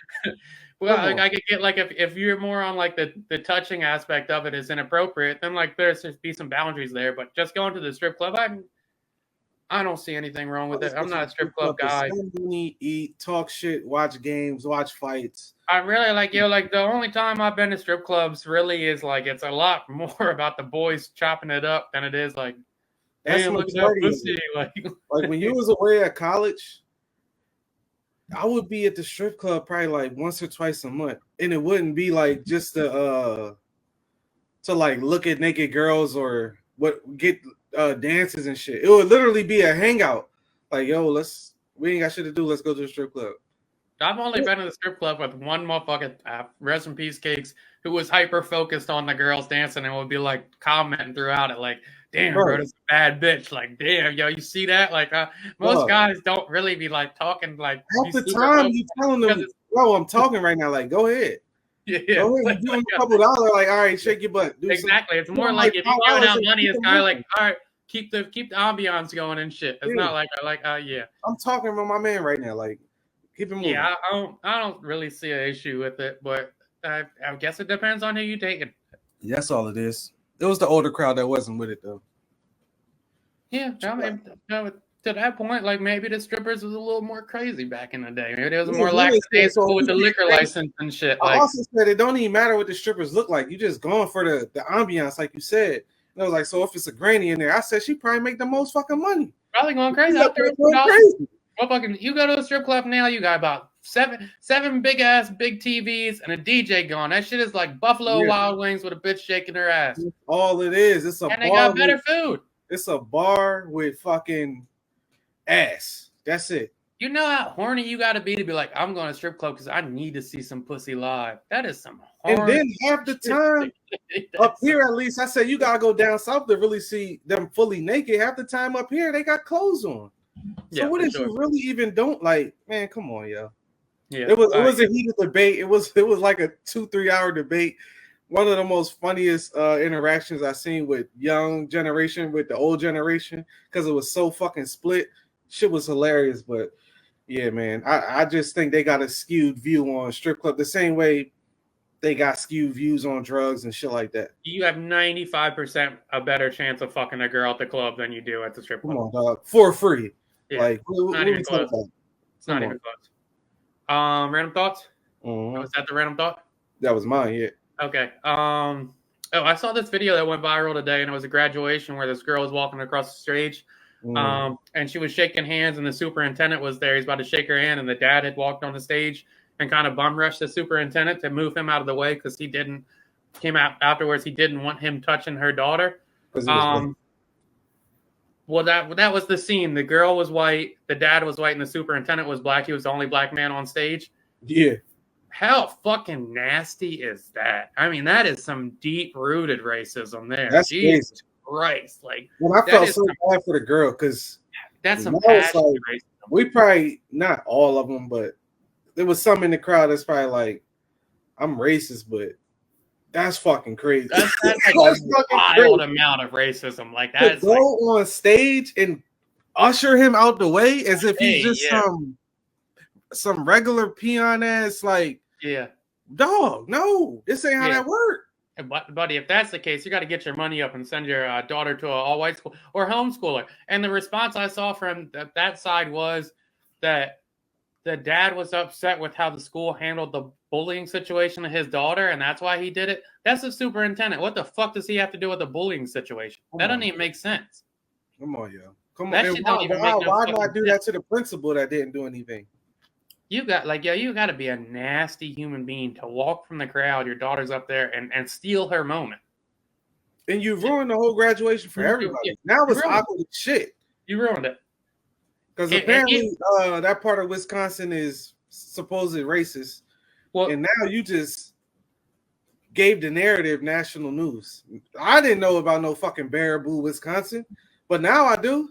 well, like, I could get like if you're more on like the touching aspect of it is inappropriate, then like there's just be some boundaries there. But just going to the strip club, I don't see anything wrong with it. I'm not a strip club guy. Money, eat, talk shit, watch games, watch fights. I really like like the only time I've been to strip clubs really is like it's a lot more about the boys chopping it up than it is like, hey, look at that pussy. Like when you was away at college, I would be at the strip club probably like once or twice a month, and it wouldn't be like just to like look at naked girls or get dances and shit. It would literally be a hangout. Like, yo, we ain't got shit to do. Let's go to the strip club. I've only been to the strip club with one motherfucker, rest in peace, Cakes, who was hyper focused on the girls dancing and would be like commenting throughout it, like, "Damn, bro, that's a bad bitch." Like, "Damn, yo, you see that?" Like, most guys don't really be like talking like half the time. You telling them, "Bro, I'm talking right now." Like, go ahead. Yeah, go ahead. like, give them a couple $. Like, all right, shake your butt. Exactly. It's more like if you're giving out money, it's kind of like, all right, keep the ambiance going and shit. It's not like yeah. I'm talking about my man right now. Like, keep it moving. Yeah, I don't really see an issue with it, but I guess it depends on who you take it. That's all it is. It was the older crowd that wasn't with it though. Yeah, I mean, to that point, like maybe the strippers was a little more crazy back in the day. Maybe it was more lackadaisical with the liquor license and shit. I also said it don't even matter what the strippers look like. You just going for the ambiance, like you said. And I was like, so if it's a granny in there, I said she probably make the most fucking money. Probably going crazy out there. Well, fucking, you go to a strip club now, you got about seven big TVs and a DJ going. That shit is like Buffalo Wild Wings with a bitch shaking her ass. That's all it is. It's a and they got better food. It's a bar with fucking ass. That's it. You know how horny you got to be like, I'm going to strip club because I need to see some pussy live. That is some horny. And then half the time, up here at least, I said you got to go down south to really see them fully naked. Half the time up here, they got clothes on. So what if you really even don't like? Man, come on, yo. Yeah, it was a heated debate. It was like a 2-3 hour debate. One of the most funniest interactions I've seen with young generation with the old generation because it was so fucking split. Shit was hilarious, but yeah, man, I just think they got a skewed view on strip club the same way they got skewed views on drugs and shit like that. You have 95% a better chance of fucking a girl at the club than you do at the strip club. Come on, dog. For free. Yeah, like, not even close. It's not even close. Random thoughts? Mm-hmm. Was that the random thought? That was mine, yeah. Okay. I saw this video that went viral today, and it was a graduation where this girl was walking across the stage. And she was shaking hands, and the superintendent was there. He's about to shake her hand, and the dad had walked on the stage and kind of bum rushed the superintendent to move him out of the way because he came out afterwards. He didn't want him touching her daughter. Well, that was the scene. The girl was white, the dad was white, and the superintendent was black. He was the only black man on stage. Yeah. How fucking nasty is that? I mean, that is some deep-rooted racism there. That's Jesus Christ. Like, I felt so bad for the girl because That's some Now it's passionate like racism. we probably not all of them, but there was some in the crowd that's probably like, I'm racist, but that's fucking crazy. That's like That's a fucking wild crazy. amount of racism. Like To that's go like, on stage and usher him out the way as if he's hey, just yeah, some regular peon ass, like, yeah, dog, no, this ain't how yeah. that work. But buddy, if that's the case, you got to get your money up and send your daughter to an all-white school or homeschooler. And the response I saw from that side was that the dad was upset with how the school handled the bullying situation of his daughter, and that's why he did it. That's the superintendent. What the fuck does he have to do with the bullying situation? That doesn't even make sense. Come on, yo. Come on. That And shit don't even make no why fucking not do sense. that to the principal that didn't do anything? You got you got to be a nasty human being to walk from the crowd. Your daughter's up there and steal her moment. And you ruined the whole graduation for everybody. Now it's awkward as shit. You ruined it. Because apparently that part of Wisconsin is supposedly racist. Well, and now you just gave the narrative national news. I didn't know about no fucking Baraboo, Wisconsin, but now I do.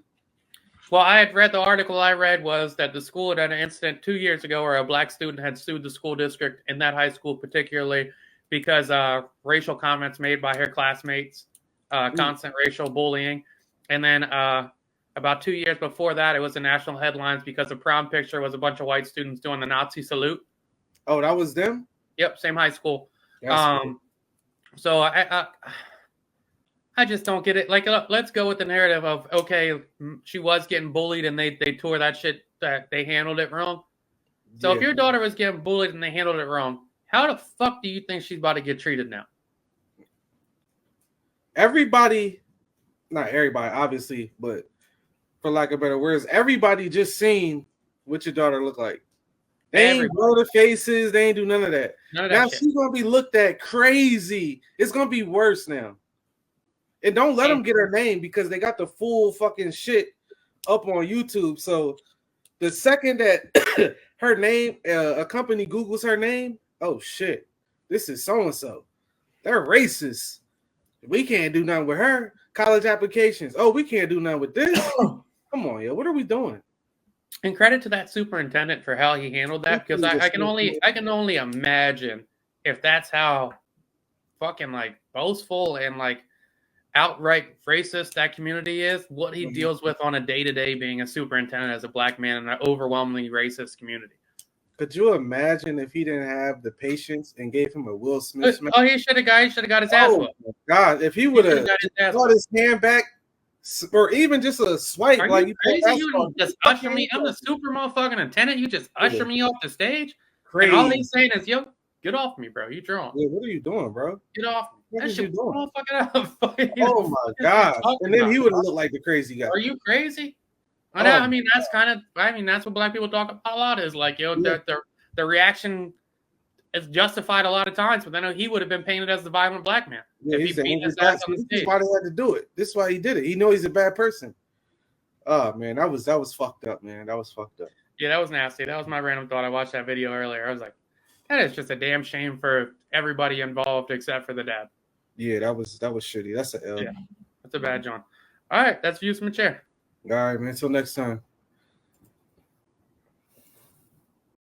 Well, I had read the article I read was that the school had an incident 2 years ago where a black student had sued the school district in that high school particularly because racial comments made by her classmates, constant racial bullying. And then about 2 years before that, it was in national headlines because the prom picture was a bunch of white students doing the Nazi salute. Oh, that was them? Yep, same high school. So I just don't get it. Like, let's go with the narrative of, okay, she was getting bullied and they tore that shit, that they handled it wrong. So if your daughter was getting bullied and they handled it wrong, how the fuck do you think she's about to get treated now? Everybody, not everybody, obviously, but for lack of better words, everybody just seen what your daughter look like. They ain't blow the faces. They ain't do none of that. Now she's going to be looked at crazy. It's going to be worse now. And don't let them get her name because they got the full fucking shit up on YouTube. So the second that her name, a company Googles her name, oh shit, this is so-and-so. They're racist. We can't do nothing with her. College applications. Oh, we can't do nothing with this. Come on, yo. What are we doing? And credit to that superintendent for how he handled that, because I can only imagine if that's how fucking like boastful and like outright racist that community is, what he deals with on a day-to-day being a superintendent as a black man in an overwhelmingly racist community. Could you imagine if he didn't have the patience and gave him a Will Smith? Oh, he should have got his ass whooped. Oh my God, if he would have got his hand back, or even just a swipe, are like you crazy? You just usher me. I'm the super motherfucking attendant. You just usher me off the stage, crazy. And all he's saying is, "Yo, get off me, bro. You drunk? Yeah, what are you doing, bro? Get off me. What that shit doing? Fucking oh my God! And then he would have looked like the crazy guy. Are you crazy? I mean, that's that's what black people talk about a lot. Is like, yo, the reaction is justified a lot of times, but then he would have been painted as the violent black man. Yeah, if he beat his ass on the stage. This is why they had to do it. This is why he did it. He knows he's a bad person. Oh man, that was fucked up, man. That was fucked up. Yeah, that was nasty. That was my random thought. I watched that video earlier. I was like, that is just a damn shame for everybody involved except for the dad. Yeah, that was shitty. That's an L. Yeah, that's a bad John. All right, that's Views from a Chair. All right, man. Until next time.